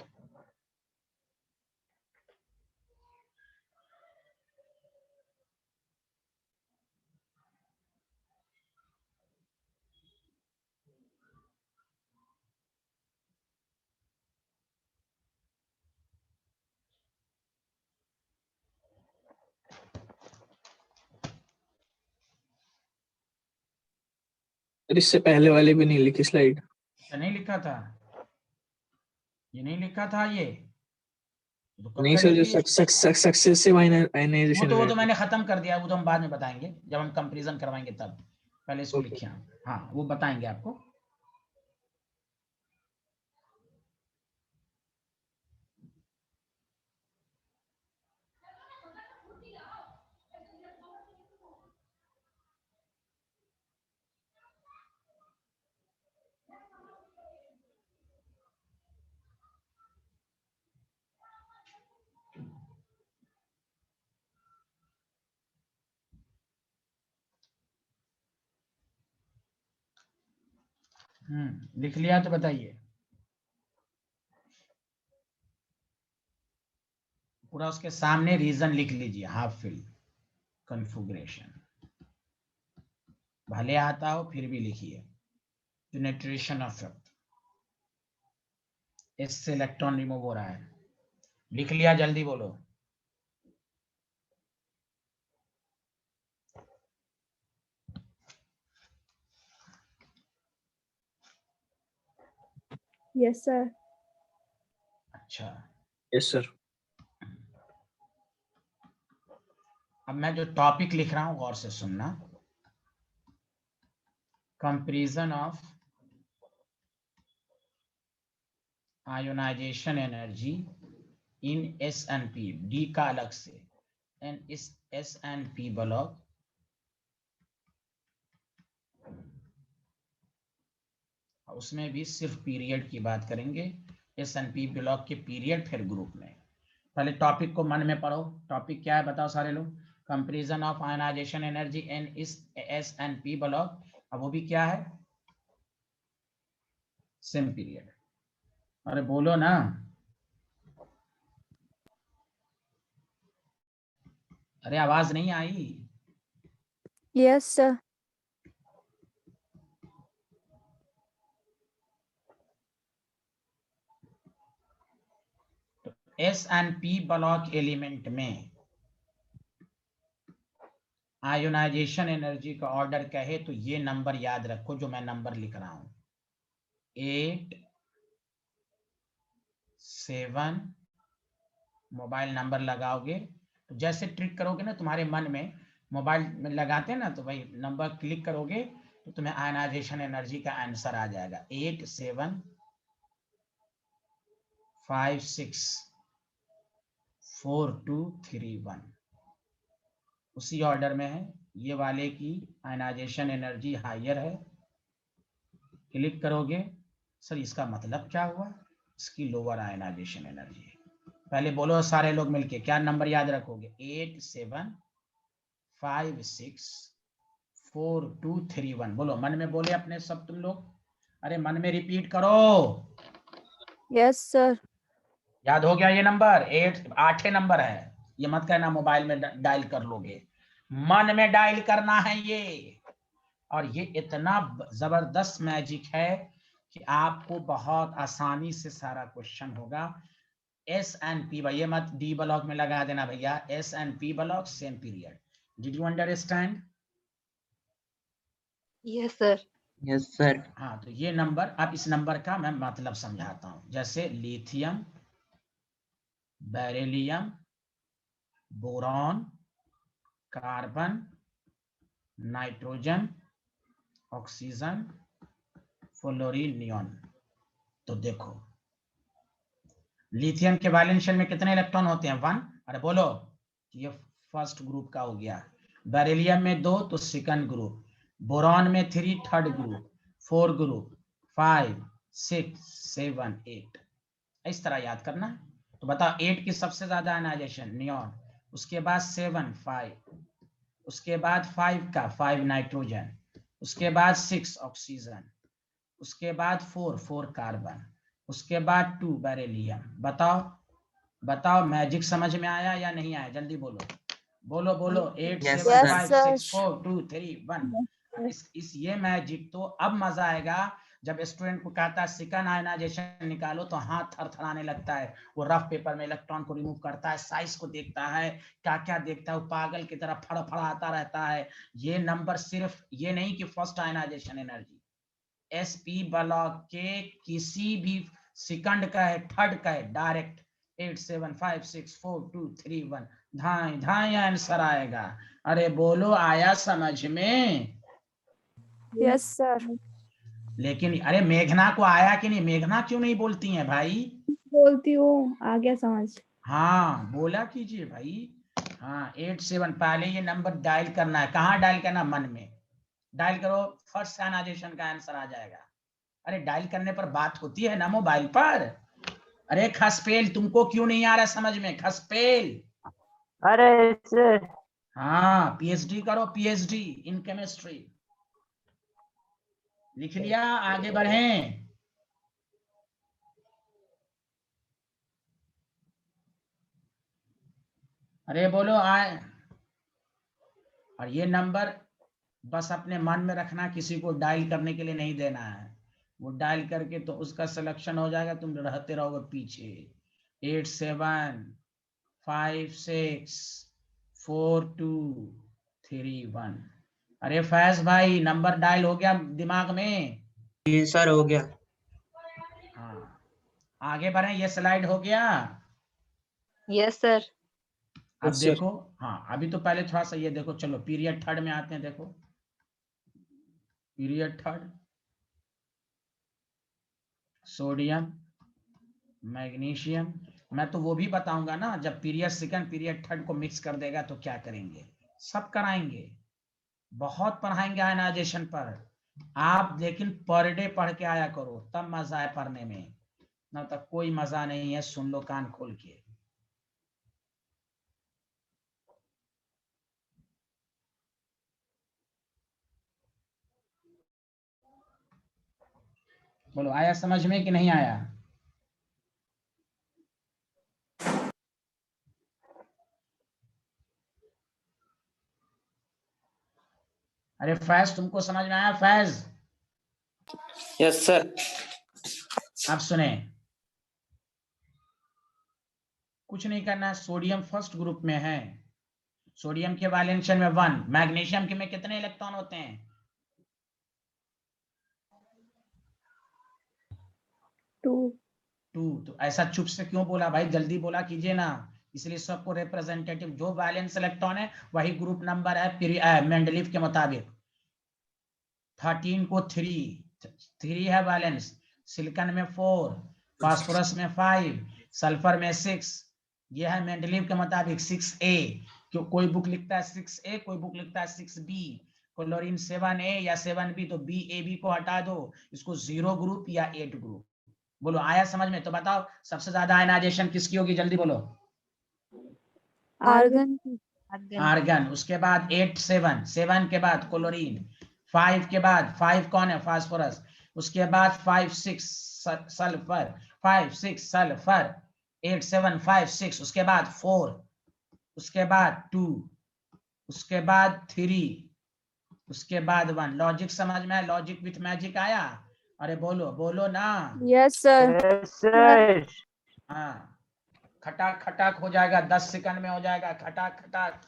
और इससे पहले वाले भी नहीं लिखी स्लाइड। नहीं लिखा था, ये नहीं लिखा था ये तो कब नहीं का सर, लिख जो दिए? सक्सेसिव आयनाइजेशन वो तो मैंने खत्म कर दिया, वो तो हम बाद में बताएंगे जब हम कंपैरिजन करवाएंगे तब, पहले इसको लिखिए। हाँ वो बताएंगे आपको। लिख लिया तो बताइए। पूरा उसके सामने रीजन लिख लीजिए, हाफ फिल कॉन्फ़िगरेशन, भले आता हो फिर भी लिखिए। पेनिट्रेशन इफेक्ट, इससे इलेक्ट्रॉन रिमूव हो रहा है। लिख लिया, जल्दी बोलो। Yes sir. अच्छा, यस सर। अब मैं जो टॉपिक लिख रहा हूं गौर से सुनना। Comparison of ionisation energy in SNP, D का अलग से, एंड इस SNP ब्लॉक उसमें भी सिर्फ पीरियड की बात करेंगे। SNP ब्लॉक के पीरियड फिर ग्रुप में। पहले टॉपिक को मन में पढ़ो। टॉपिक क्या है बताओ सारे लोग? Comparison of ionisation energy in इस SNP ब्लॉक। अब वो भी क्या है? Same period. अरे बोलो ना। अरे आवाज नहीं आई। Yes sir. SNP block element में आयोनाइजेशन एनर्जी का ऑर्डर कहे तो ये नंबर याद रखो जो मैं नंबर लिख रहा हूं, 8 7। मोबाइल नंबर लगाओगे तो जैसे ट्रिक करोगे ना, तुम्हारे मन में मोबाइल में लगाते हैं ना, तो भाई नंबर क्लिक करोगे तो तुम्हें आयनाइजेशन एनर्जी का आंसर आ जाएगा 8 7 5 6 4 2 3 1। उसी ऑर्डर में है। ये वाले की आयनाइजेशन एनर्जी हायर है। क्लिक करोगे, सर इसका मतलब क्या हुआ? इसकी लोअर आयनाइजेशन एनर्जी है। पहले बोलो सारे लोग मिलके, क्या नंबर याद रखोगे? 8 7 5 6 4 2 3 1। बोलो, मन में बोले अपने सब तुम लोग। अरे मन में रिपीट करो। Yes sir. याद हो गया ये नंबर? 8 नंबर है। ये मत कहना मोबाइल में डायल कर लोगे, मन में डायल करना है ये। और ये इतना जबरदस्त मैजिक है कि आपको बहुत आसानी से सारा क्वेश्चन होगा। SNP, ये मत डी ब्लॉक में लगा देना भैया। SNP block same period. Did you understand? Yes sir. Yes sir. हाँ, तो ये नंबर, अब इस नंबर का मैं मतलब समझाता हूं। जैसे lithium, beryllium, boron, carbon, nitrogen, oxygen, fluorine, neon. तो देखो लिथियम के वैलेंस शेल में कितने इलेक्ट्रॉन होते हैं? 1। अरे बोलो, ये फर्स्ट ग्रुप का हो गया। बेरिलियम में 2 तो सेकंड ग्रुप। बोरॉन में 3 थर्ड ग्रुप। 4 ग्रुप। 5 6 7 8। इस तरह याद करना। तो बताओ 8 की सबसे ज्यादा आयनाइजेशन नियॉन, उसके बाद 7 5, उसके बाद 5 का 5 नाइट्रोजन, उसके बाद 6 ऑक्सीजन, उसके बाद 4 कार्बन, उसके बाद 2 बेरिलियम। बताओ बताओ, मैजिक समझ में आया या नहीं आया? जल्दी बोलो, बोलो बोलो। 8 Yes, 7 sir. 5 6 4 2 3 1। इस ये मैजिक तो अब मजा आएगा जब स्टूडेंट को कहता है सेकंड आयनाइजेशन निकालो, तो हाथ थरथराने लगता है। वो रफ पेपर में इलेक्ट्रॉन को रिमूव करता है, साइज को देखता है, क्या क्या देखता है, वो पागल की तरह फड़फड़ाता रहता है। ये नंबर सिर्फ ये नहीं कि first ionization energy, SP block के किसी भी सेकंड का है, थर्ड का है, डायरेक्ट 87564231 धाए धाए आंसर आएगा। अरे बोलो, आया समझ में? Yes, sir. लेकिन अरे मेघना को आया कि नहीं? मेघना क्यों नहीं बोलती हैं भाई? बोलती हूँ, आ गया समझ। हाँ बोला कीजिए भाई। हाँ 87, पहले ये नंबर डायल करना है। कहाँ डायल करना? मन में डायल करो, फर्स्ट आयनाइजेशन का आंसर आ जाएगा। अरे डायल करने पर बात होती है ना मोबाइल पर। अरे खसपेल, तुमको क्यों नहीं आ रहा समझ में? खसपेल, अरे सर, हाँ पीएचडी करो, पीएचडी इन केमिस्ट्री। लिख लिया? आगे बढ़ें। अरे बोलो आए। और ये नंबर बस अपने मन में रखना, किसी को डायल करने के लिए नहीं देना है। वो डायल करके तो उसका सिलेक्शन हो जाएगा, तुम रहते रहोगे पीछे। 87564231। अरे फैज भाई, नंबर डायल हो गया दिमाग में? जी सर, हो गया। हाँ आगे बढ़े, ये स्लाइड हो गया। Yes, sir. अब Yes, sir. देखो, हाँ अभी तो पहले थोड़ा सा ये देखो, चलो पीरियड थर्ड में आते हैं। देखो पीरियड थर्ड, सोडियम, मैग्नीशियम। मैं तो वो भी बताऊंगा ना, जब पीरियड सेकंड पीरियड थर्ड को मिक्स कर देगा तो क्या करेंगे। सब कराएंगे, बहुत पढ़ाएंगे आयनाइजेशन पर आप। लेकिन पर डे पढ़ के आया करो, तब मजा है पढ़ने में, ना तो कोई मजा नहीं है। सुन लो कान खोल के। बोलो आया समझ में कि नहीं आया? अरे फैज, तुमको समझ में आया? Faiz yes sir. आप सुने, कुछ नहीं करना है। सोडियम फर्स्ट ग्रुप में है, सोडियम के वैलेंस में 1, मैग्नीशियम के में कितने इलेक्ट्रॉन होते हैं? 2। तो ऐसा चुप से क्यों बोला भाई? जल्दी बोला कीजिए ना। इसलिए सबको रिप्रेजेंटेटिव जो वैलेंस इलेक्ट्रॉन है वही ग्रुप नंबर है मेंडलीफ के मुताबिक। 13 को 3 है वैलेंस, सिलिकॉन में 4, फास्फोरस में 5, सल्फर में 6। यह है मेंडलीव के मुताबिक 6A। क्यों कोई बुक लिखता है 6A, कोई बुक लिखता है 6B। क्लोरीन 7A या 7B, तो BAB को हटा दो, इसको 0 ग्रुप या 8 ग्रुप। बोलो आया समझ में? तो बताओ सबसे ज्यादा आयनाइजेशन किसकी होगी? जल्दी बोलो। Argon. आर्गन। उसके बाद 8 7 के बाद क्लोरीन, 5 के बाद 5 कौन है? फास्फोरस। उसके बाद 5 6 सल्फर, 5 6 सल्फर, 8 7 5 6। उसके बाद 4, उसके बाद 2, उसके बाद 3, उसके बाद 1। लॉजिक समझ में? लॉजिक विथ मैजिक आया? अरे बोलो बोलो ना। Yes, sir. Yes sir. हाँ खटाक खटाक हो जाएगा, 10 सेकंड में हो जाएगा खटाक खटाक।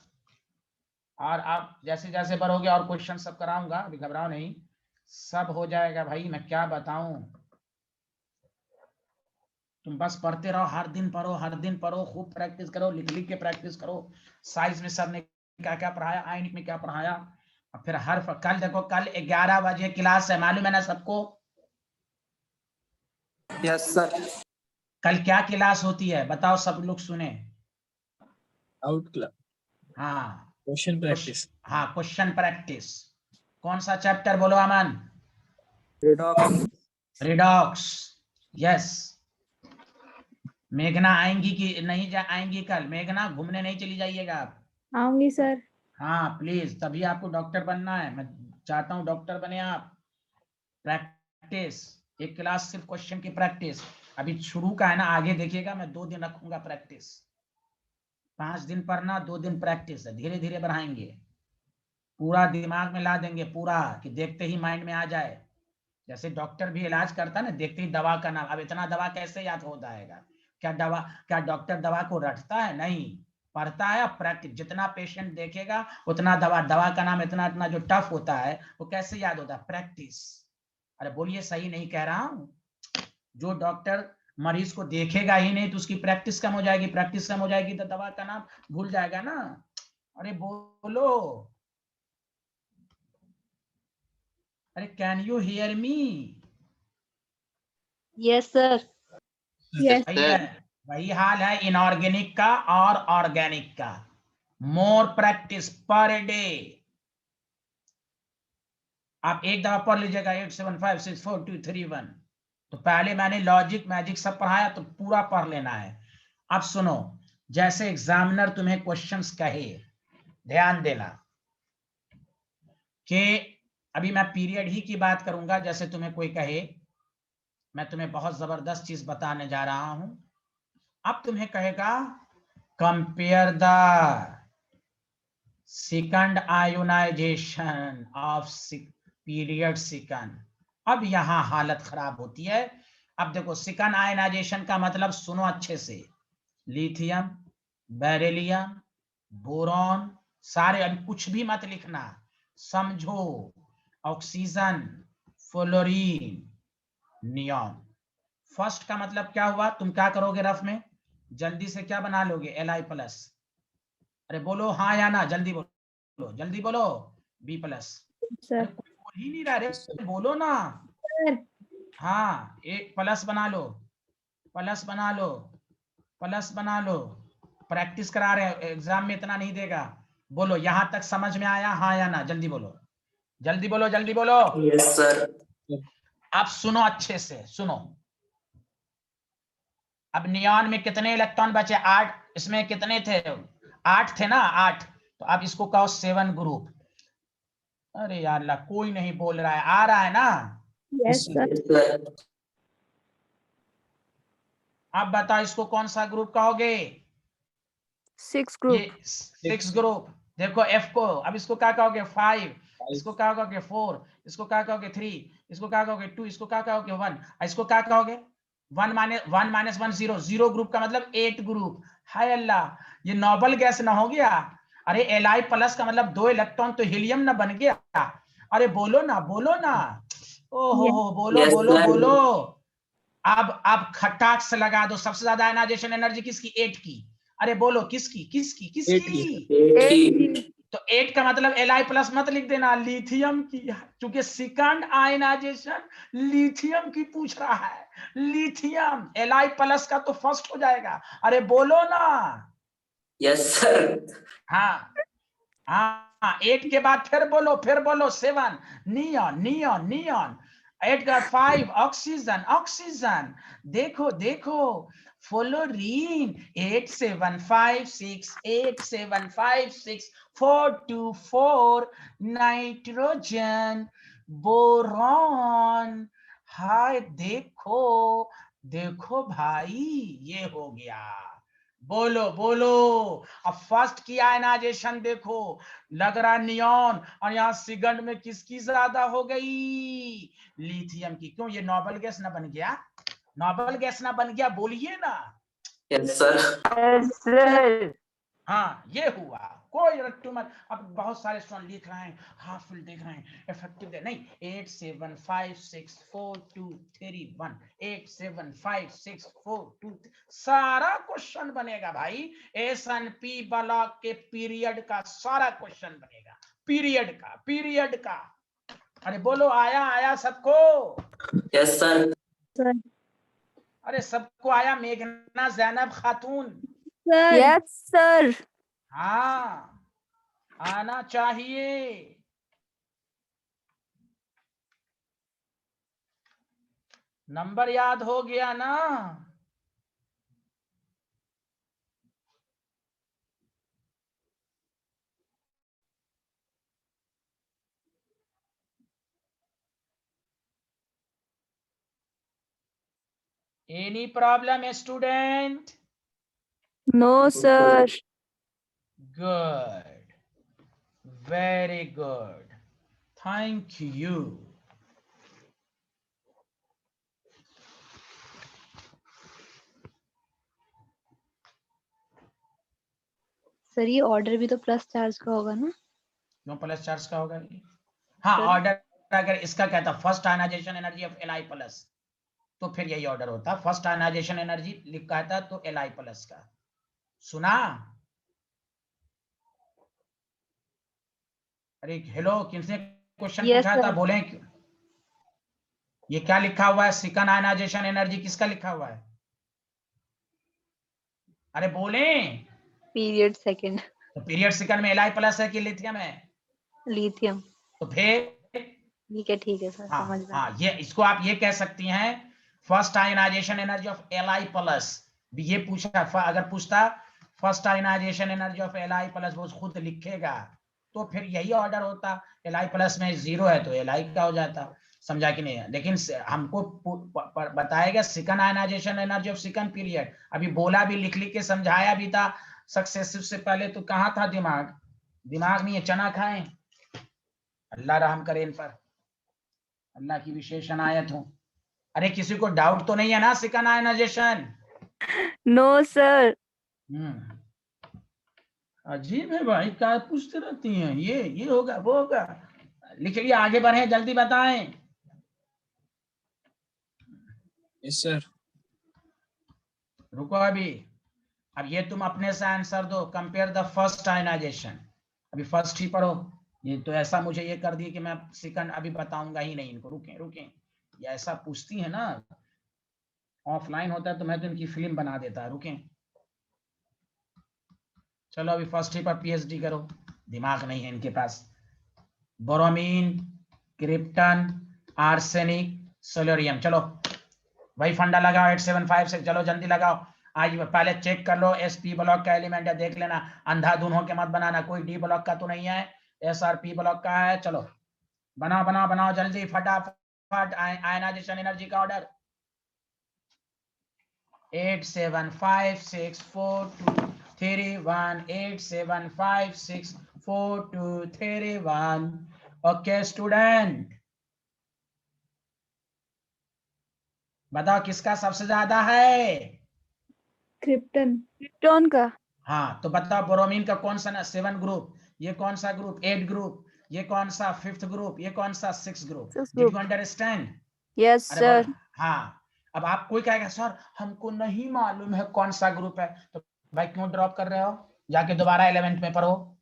और आप जैसे जैसे बढ़ोगे और क्वेश्चन सब कराऊंगा, अभी घबराओ नहीं, सब हो जाएगा भाई। मैं क्या बताऊं, तुम बस पढ़ते रहो, हर दिन पढ़ो, हर दिन पढ़ो, खूब प्रैक्टिस करो, लिख लिख के प्रैक्टिस करो। साइंस में सर ने क्या क्या पढ़ाया, आयनिक में क्या पढ़ाया। और फिर कल देखो, कल 11 बजे क्लास है, मालूम है ना सबको? Yes sir. कल क्या क्लास होती है बताओ, सब लोग सुने। Out class. हाँ Question practice. हाँ क्वेश्चन प्रैक्टिस। कौन सा चैप्टर बोलो अमन? रिडॉक्स। रिडॉक्स। यस। मेघना आएंगी कि नहीं? आएंगी कल? मेघना घूमने नहीं चली जाइएगा आप। आऊंगी सर। हाँ प्लीज, तभी आपको डॉक्टर बनना है। मैं चाहता हूँ डॉक्टर बने आप। प्रैक्टिस, एक क्लास सिर्फ क्वेश्चन की प्रैक्टिस। अभी शुरू का है ना, आगे देखिएगा मैं 2 दिन रखूंगा प्रैक्टिस। 5 दिन पढ़ना, 2 दिन प्रैक्टिस है, धीरे धीरे बढ़ाएंगे, पूरा दिमाग में ला देंगे पूरा, कि देखते ही माइंड में आ जाए। जैसे डॉक्टर भी इलाज करता है ना, देखते ही दवा का नाम। अब इतना दवा कैसे याद हो जाएगा? क्या डॉक्टर दवा को रटता है? नहीं, पढ़ता है। प्रैक्टिस, जितना पेशेंट देखेगा उतना दवा का नाम इतना इतना जो टफ होता है वो कैसे याद होता है? प्रैक्टिस। अरे बोलिए, सही नहीं कह रहा हूं? जो डॉक्टर मरीज को देखेगा ही नहीं तो उसकी प्रैक्टिस कम हो जाएगी, प्रैक्टिस कम हो जाएगी तो दवा का नाम भूल जाएगा ना। अरे बोलो, अरे can you hear me? Yes, sir. Yes. वही हाल है इनऑर्गेनिक का और ऑर्गेनिक का। More practice per day. आप एक दफा पढ़ लीजिएगा 8 7 5 6 4 2 3 1। तो पहले मैंने लॉजिक मैजिक सब पढ़ाया, तो पूरा पढ़ लेना है। अब सुनो, जैसे एग्जामिनर तुम्हें क्वेश्चंस कहे, ध्यान देना कि अभी मैं पीरियड ही की बात करूंगा। जैसे तुम्हें कोई कहे, मैं तुम्हें बहुत जबरदस्त चीज बताने जा रहा हूं। अब तुम्हें कहेगा compare the second ionisation of period second. अब यहां हालत खराब होती है। अब देखो, सेकंड आयोनाइजेशन का मतलब सुनो अच्छे से, लिथियम, बेरिलियम, बोरॉन, सारे, अभी कुछ भी मत लिखना, समझो। Oxygen, fluorine, neon. फर्स्ट का मतलब क्या हुआ? तुम क्या करोगे रफ में? जल्दी से क्या बना लोगे? Li+। अरे बोलो हाँ या ना, जल्दी बोलो, जल्दी बोलो। B+। Sir. अरे कोई बोल ही नहीं रहा रे, बोलो ना। Sir. हाँ, एक प्लस बना लो, प्लस बना लो, प्लस बना लो। प्रैक्टिस करा रहे हैं, एग्जाम में इतना नहीं देगा। बोलो, यहां तक समझ में आया? हाँ या ना, जल्दी बोलो, जल्दी बोलो, जल्दी बोलो। Yes sir. अब सुनो अच्छे से, सुनो। अब नियॉन में कितने इलेक्ट्रॉन बचे? 8। इसमें कितने थे? 8 थे ना, 8। तो अब इसको कहो 7 ग्रुप। अरे यार ला, कोई नहीं बोल रहा है, आ रहा है ना? Yes, sir. Yes sir. अब बताओ इसको कौन सा ग्रुप कहोगे? 6 group. ये 6 ग्रुप। देखो एफ को, अब इसको क्या कहोगे? 5। इसको क्या कहोगे? 4। इसको क्या कहोगे? 3। इसको क्या कहोगे? 2। इसको क्या कहोगे? 1। इसको क्या कहोगे? 1 माइनस 1 0। 0 ग्रुप का मतलब 8 ग्रुप। हाय अल्लाह, ये नोबल गैस ना हो गया? अरे Li+ का मतलब 2 इलेक्ट्रॉन तो हीलियम ना बन गया? अरे बोलो ना, बोलो ना। ओहो, बोलो Yes, बोलो sir. बोलो। अब खटाक से लगा दो, सबसे ज्यादा आयनाइजेशन एनर्जी किसकी? 8 की। अरे बोलो, किसकी किसकी किसकी? 8 8 की। G. तो 8 का मतलब Li+ मत लिख देना, लिथियम की, क्योंकि सेकंड आयनाइजेशन लिथियम की पूछ रहा है। लिथियम Li+ का तो फर्स्ट हो जाएगा। अरे बोलो ना। Yes sir. हाँ हाँ, 8 के बाद फिर बोलो 7। Neon neon neon. 8 का 5 ऑक्सीजन ऑक्सीजन। देखो देखो, फ्लोरीन 8 7 5 6 8 7 5 6 4 2 4। Nitrogen, boron. हाय देखो, देखो भाई, ये हो गया। बोलो बोलो। अब फर्स्ट की आयनाइजेशन देखो, लग रहा नियॉन, और यहाँ सेकंड में किसकी ज्यादा हो गई? लिथियम की। क्यों? ये नोबल गैस ना बन गया? नोबल गैस ना बन गया? बोलिए ना। Yes sir. Yes, sir. हाँ, ये हुआ। कोई रट्टू मत। अब बहुत सारे स्टूडेंट लिख रहे हैं, हाफ फुल देख रहे हैं, इफेक्टिव नहीं। 8 7 5 6 4 2 3 1। 8 7 5 6 4 2 सारा क्वेश्चन बनेगा भाई। S&P ब्लॉक के पीरियड का सारा क्वेश्चन बनेगा, पीरियड का, पीरियड का। अरे बोलो, आया आया सबको? Yes sir. Sir. अरे सबको आया? मेघना, जैनब खातून? Sir. Yes, sir. हाँ, आना चाहिए। नंबर याद हो गया ना? Any problem student? No, sir. Good, very good, thank you. Sir ये ऑर्डर भी तो प्लस चार्ज का होगा ना? क्यों प्लस चार्ज का होगा? हाँ, सर। ऑर्डर अगर इसका कहता first ionization energy of Li plus, तो फिर यही ऑर्डर होता, फर्स्ट आयनाइजेशन एनर्जी लिखा था तो Li प्लस का। सुना? अरे हेलो, किसने क्वेश्चन Yes, पूछा था? sir. बोले ये क्या लिखा हुआ है? सेकंड आयनाइजेशन एनर्जी किसका लिखा हुआ है? अरे बोले। Period second. तो पीरियड सेकंड में Li प्लस है कि लिथियम है? Lithium. तो फिर ठीक है सर, हाँ समझ में। हाँ, ये इसको आप ये कह सकती हैं first ionization energy of Li plus. ये पूछा, अगर पूछता first ionization energy of Li plus, वो खुद लिखेगा तो फिर यही ऑर्डर होता। Li प्लस में 0 है तो Li का हो जाता। समझा कि नहीं है? लेकिन हमको बताएगा second ionization energy of second period. अभी बोला भी, लिख लिख के समझाया भी था सक्सेसिव से पहले, तो कहाँ था दिमाग? दिमाग नहीं है, चना खाएं। अल्लाह रहम करे इन पर, अल्लाह की विशेष अनायत हो। अरे किसी को डाउट तो नहीं है ना सेकंड आयनाइजेशन? No, sir. अजीब है भाई, क्या पूछते रहती हैं? ये होगा वो होगा। लिखिए, आगे बढ़े, जल्दी बताएं। Yes, sir. रुको अभी, अब ये तुम अपने से आंसर दो। कंपेयर द फर्स्ट आयनाइजेशन, अभी फर्स्ट ही पढ़ो। ये तो ऐसा मुझे ये कर दिए कि मैं सेकंड अभी बताऊंगा ही नहीं इनको। रुके, ये ऐसा पूछती है ना, ऑफलाइन होता है तो मैं तो इनकी फिल्म बना देता। रुकें, चलो अभी फर्स्ट ही पर पीएचडी करो, दिमाग नहीं है इनके पास। बोरोमीन, क्रिप्टन, आर्सेनिक, सोलोरियम। चलो वही फंडा लगाओ 875 से। चलो जल्दी लगाओ। आज पहले चेक कर लो एसपी ब्लॉक का एलिमेंट है, देख लेना। अंधाधुन होके मत बनाना, कोई डी ब्लॉक का तो नहीं है, एसआरपी ब्लॉक का है। चलो बनाओ जल्दी फटाफट। आयनाइजेशन एनर्जी का ऑर्डर 8756423 8756423 ओके स्टूडेंट, बताओ किसका सबसे ज्यादा है? क्रिप्टन। Krypton का। हाँ, तो बताओ बोरोमीन का कौन सा ना 7 ग्रुप, ये कौन सा ग्रुप 8 ग्रुप, ये कौन सा 5th ग्रुप, ये कौन सा 6 group. Sixth did group. You understand? Yes, अरे sir. बोलो हाँ। अब आप कोई कहेगा सर हमको नहीं मालूम है कौन सा ग्रुप है, तो भाई क्यों ड्रॉप कर रहे हो? जाके दोबारा 11th में पढ़ो।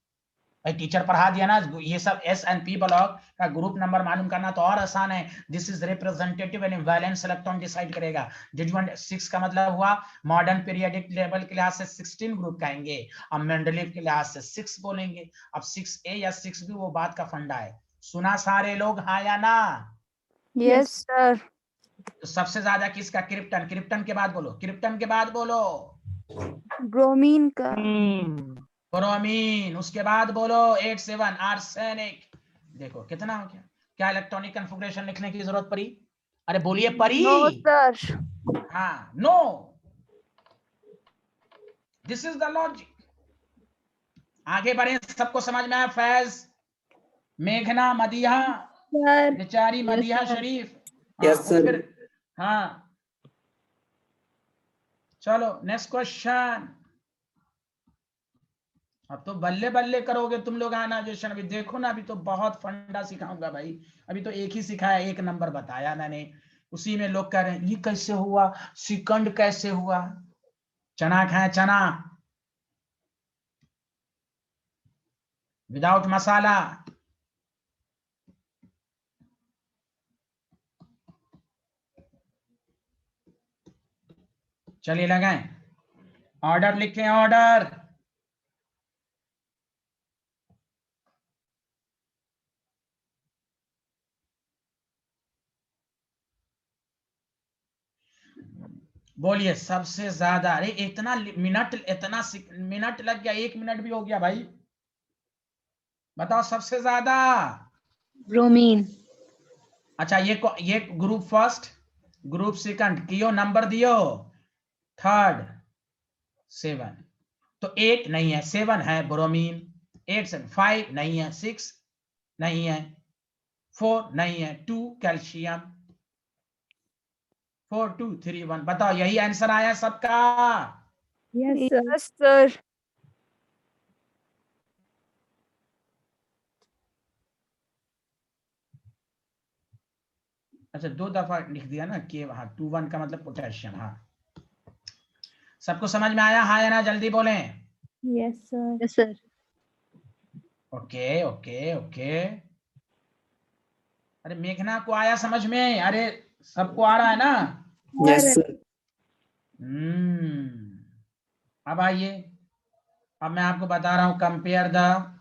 भाई टीचर पढ़ा दिया ना। ये सब एस एंड पी ब्लॉक का ग्रुप नंबर मालूम करना तो और आसान है। This is representative and valence electron decide करेगा। डिड यू 6 का मतलब हुआ मॉडर्न पीरियोडिक लेवल के लिहाज से 16 ग्रुप कहेंगे, अब मेंडलीव के लिहाज से 6 बोलेंगे। अब 6A या 6B वो बात का फंडा है। सुना सारे लोग, हाँ या ना? Yes, sir. तो सबसे ज्यादा किसका? क्रिप्टन के बाद बोलो, क्रिप्टन के बाद बोलो Bromine का। ब्रोमीन, उसके बाद बोलो 87 आर्सेनिक। देखो कितना हो गया। क्या इलेक्ट्रॉनिक कन्फिगरेशन लिखने की जरूरत पड़ी? अरे बोलिए परी। No, sir. हाँ, no, this is the logic. आगे बढ़े, सबको समझ में आया? फैज, मेघना, मदिहा, सर। बेचारी मदिहा sir. शरीफ। Yes, हाँ, sir. फिर हाँ, चलो नेक्स्ट क्वेश्चन। अब तो बल्ले बल्ले करोगे तुम लोग आयनाइजेशन। अभी देखो ना, अभी तो बहुत फंडा सिखाऊंगा भाई। अभी तो एक ही सिखाया, 1 नंबर बताया मैंने, उसी में लोग कह रहे हैं ये कैसे हुआ, सेकंड कैसे हुआ। चना खाए, चना विदाउट मसाला। चलिए लगाएं, ऑर्डर लिखें, ऑर्डर। बोलिए सबसे ज्यादा। अरे इतना मिनट लग गया, 1 मिनट भी हो गया भाई। बताओ सबसे ज्यादा। Bromine. अच्छा, ये ग्रुप फर्स्ट, ग्रुप सेकंड कियो, नंबर दियो। थर्ड 7, तो 8 नहीं है, 7 है ब्रोमीन। 8 7 5 नहीं है, 6 नहीं है, 4 नहीं है, 2 कैल्शियम। 4 2 3 1। बताओ यही आंसर आया सबका? Yes sir. Yes, sir. अच्छा 2 दफा लिख दिया ना कि हाँ 2 1 का मतलब पोटेशियम। हाँ सबको समझ में आया हाँ या ना, जल्दी बोलें। Yes, sir. Yes, sir. Okay okay okay. अरे मेघना को आया समझ में? अरे सबको आ रहा है ना? Yes, sir. अब आइए, अब मैं आपको बता रहा हूं कंपेयर द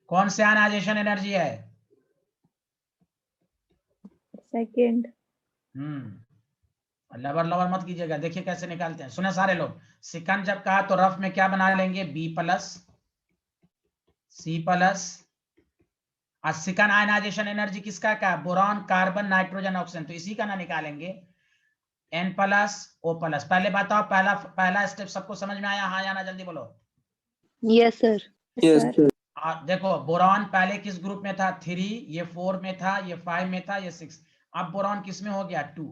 कौन से आयनाइजेशन एनर्जी है? Second. लवर लवर मत कीजिएगा, देखिए कैसे निकालते हैं। सुने सारे लोग, सेकंड जब कहा तो रफ में क्या बना लेंगे? B plus C plus. और सेकंड आयनाइजेशन एनर्जी किसका क्या? बोरॉन कार्बन नाइट्रोजन ऑक्सीजन, तो इसी का ना निकालेंगे N प्लस O प्लस। पहले बताओ पहला स्टेप सबको समझ में आया हाँ या ना, जल्दी बोलो। Yes, sir. Yes, sir. sir. देखो बोरॉन पहले किस ग्रुप में था? 3, ये 4 में था, ये 5 में था, ये 6। अब बोरॉन किस में हो गया? 2।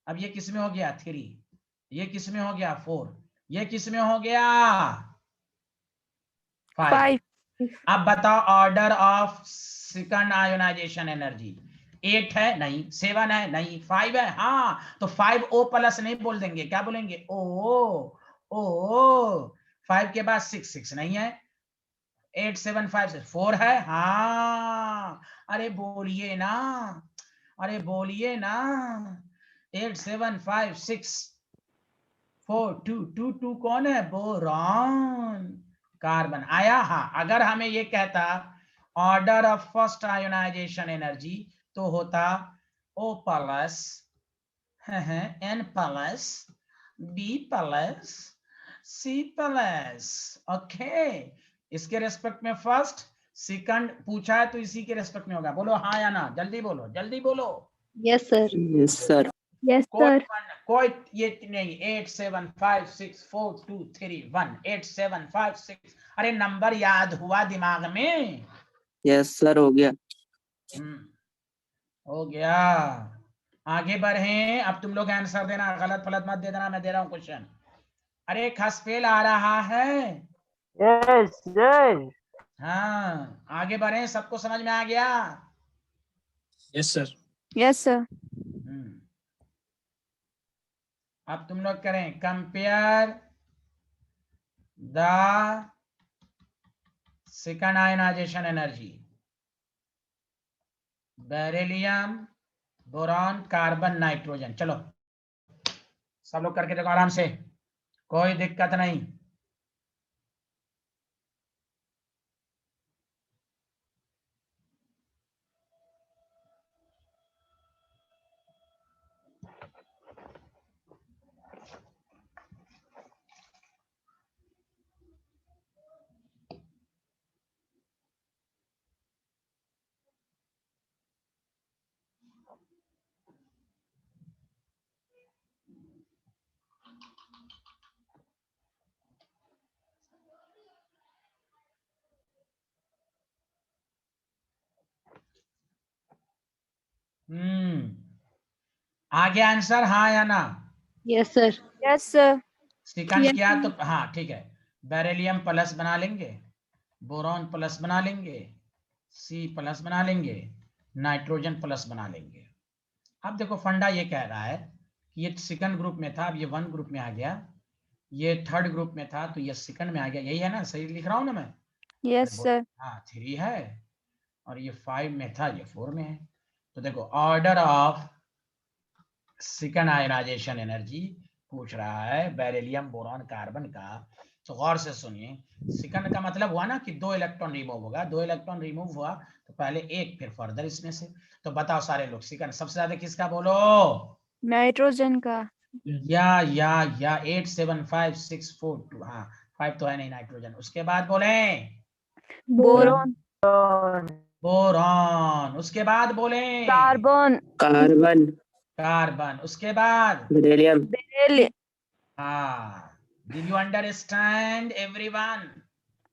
अब ये किस में हो गया? 3। ये किस में हो गया? 4। ये किस में हो गया? 5। 5. अब बताओ order of second ionisation energy 8 है? नहीं। 7 है? नहीं। 5 है? हाँ। तो 5 O प्लस नहीं बोल देंगे, क्या बोलेंगे? ओ 5 के बाद 6 नहीं है। 8 7 5 6 4 है? हाँ। अरे बोलिए ना, अरे बोलिए ना। 8 7 5 6 4 2 2 2 कौन है? Boron carbon. आया? हाँ। अगर हमें ये कहता order of first ionisation energy तो होता O plus N plus B plus C plus. Okay, इसके रेस्पेक्ट में फर्स्ट सेकंड पूछा है तो इसी के रेस्पेक्ट में होगा। बोलो हाँ या ना, जल्दी बोलो, जल्दी बोलो। Yes, sir. Yes, sir. Yes, कोई sir. कोई ये नहीं। 8 7 5 6 4 2 3 1 8 7 5 6। अरे नंबर याद हुआ दिमाग में? Yes, sir. हो गया. हो गया। आगे बढ़े, अब तुम लोग आंसर देना, गलत फलत मत दे देना, मैं दे रहा हूं क्वेश्चन। अरे खसफेल आ रहा है। Yes, sir. हाँ आगे बढ़े, सबको समझ में आ गया? Yes, sir. Yes, sir. अब तुम लोग करें compare the second ionization energy beryllium boron carbon nitrogen. चलो सब लोग करके देखो आराम से, कोई दिक्कत नहीं। आ गया आंसर हाँ या ना? Yes, sir. Yes, sir. Second Yes, किया sir. तो हाँ ठीक है, बेरिलियम प्लस बना लेंगे, बोरॉन प्लस बना लेंगे, सी प्लस बना लेंगे, नाइट्रोजन प्लस बना लेंगे। अब देखो फंडा ये कह रहा है कि ये सेकंड ग्रुप में था, अब ये 1 ग्रुप में आ गया, ये थर्ड ग्रुप में था तो ये सेकंड में आ गया। यही है ना? सही लिख रहा हूं ना मैं? Yes, sir. हाँ 3 है और ये 5 में था, ये 4 में है। तो देखो order of second ionization energy पूछ रहा है बेरिलियम बोरॉन कार्बन का। तो गौर से सुनिए, सेकंड का मतलब हुआ ना कि 2 इलेक्ट्रॉन रिमूव होगा। 2 इलेक्ट्रॉन रिमूव हुआ तो पहले एक फिर फर्दर इसमें से। तो बताओ सारे लोग, सेकंड सबसे ज्यादा किसका? बोलो। Nitrogen का. या 8 7 5 6 4 2। हाँ 5 तो है नहीं नाइट्रोजन। उसके बाद बोले Boron. बोरॉन। उसके बाद बोले Carbon. Carbon. कार्बन। उसके बाद Beryllium. Beryllium. हाँ। Did you understand everyone?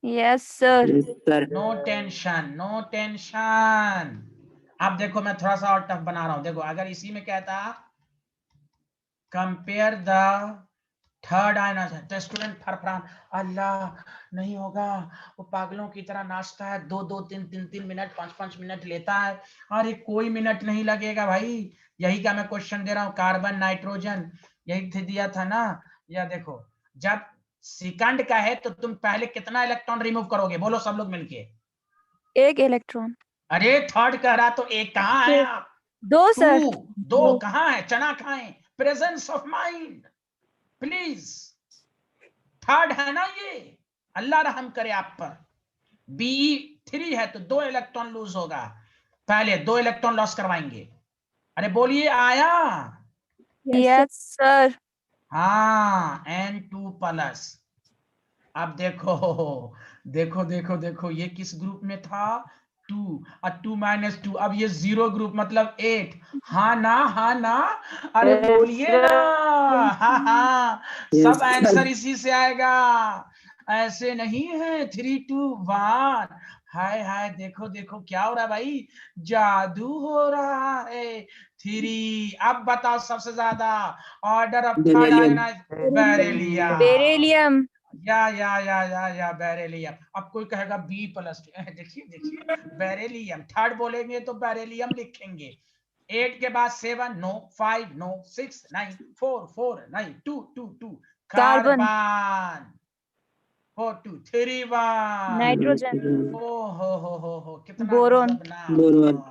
Yes, sir. Yes, sir. No tension, no tension. अब देखो मैं थोड़ा सा और टफ बना रहा हूं। देखो अगर इसी में कहता कंपेयर द थर्ड आयनाइजेशन। तो स्टूडेंट फरफरान, अल्लाह नहीं होगा, वो पागलों की तरह नाचता है, 2-2 3-3 मिनट 5-5 मिनट लेता है। अरे कोई मिनट नहीं लगेगा भाई, यही का मैं क्वेश्चन दे रहा हूँ। कार्बन नाइट्रोजन यही दिया था ना। या देखो, जब सेकंड का है तो तुम पहले कितना इलेक्ट्रॉन रिमूव करोगे, बोलो सब लोग मिलके। 1 इलेक्ट्रॉन। अरे थर्ड कह रहा तो एक कहाँ है आप? 2 सर। 2 कहाँ है? चना खाएं, presence of mind please. Third है ना ये, अल्लाह रहम करे आप पर। Be 3 है तो 2 इलेक्ट्रॉन लूज होगा, पहले 2 इलेक्ट्रॉन लॉस करवाएंगे। अरे बोलिए आया? Yes sir. हाँ, N2 प्लस। अब देखो देखो देखो देखो, ये किस ग्रुप में था? 2 और 2 - 2, अब ये 0 ग्रुप मतलब 8। हाँ ना, हाँ ना, अरे Yes, बोलिए ना। sir. हाँ हाँ, Yes, सब आंसर इसी से आएगा, ऐसे नहीं है। 3, 2, 1। हाय हाय, देखो देखो क्या हो रहा है भाई, जादू हो रहा है। 3। अब बताओ सबसे ज्यादा order of third beryllium. Ionize, beryllium. Beryllium. या बेरिलियम। अब कोई कहेगा B प्लस। देखिए देखिए, बेरिलियम थर्ड बोलेंगे तो बेरिलियम लिखेंगे। 8 के बाद 7 नो, 5 नो, 6 नहीं, 4 नहीं, 2 कार्बन। कार्बन। 4 2 3 1। नाइट्रोजन। ओ हो, कितना बोरोन। गजब नाम। बोरोन।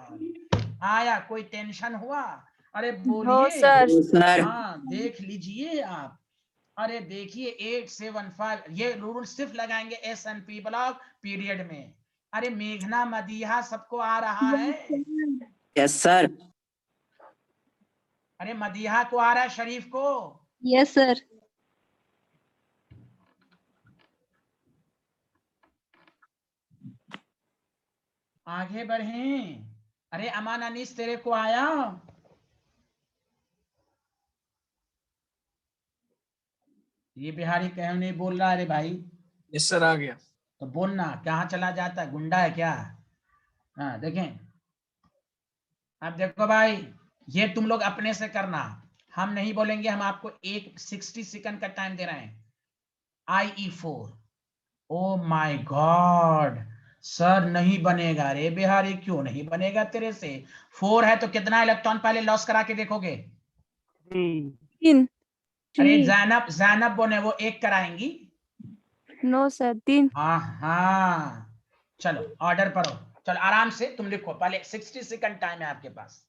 आया, कोई टेंशन हुआ? अरे नो बोलिए। सर। सर। हाँ देख लीजिए आप। अरे देखिए 875, ये रूल सिर्फ लगाएंगे S&P ब्लॉक पीरियड में। अरे मेघना मदीहा सबको आ रहा है? Yes sir. अरे मदीहा को आ रहा है, शरीफ को? Yes sir. आगे बढ़ें। अरे अमान अनीस तेरे को आया? ये बिहारी क्यों नहीं बोल रहा? अरे भाई यस सर, आ गया। तो बोलना, कहाँ चला जाता है, गुंडा है क्या? हाँ देखें, अब देखो भाई, ये तुम लोग अपने से करना, हम नहीं बोलेंगे। हम आपको 60 सेकंड का टाइम दे रहे हैं। IE4। Oh my God sir, नहीं बनेगा रे बिहारी, क्यों नहीं बनेगा तेरे से? 4 है तो कितना इलेक्ट्रॉन पहले लॉस करा के देखोगे? 3. 3। अरे जैनब बोने, वो 1 कराएंगी। No sir, 3। हाँ हाँ, चलो ऑर्डर पर हो, चलो आराम से तुम लिखो, पहले 60 सेकंड टाइम है आपके पास,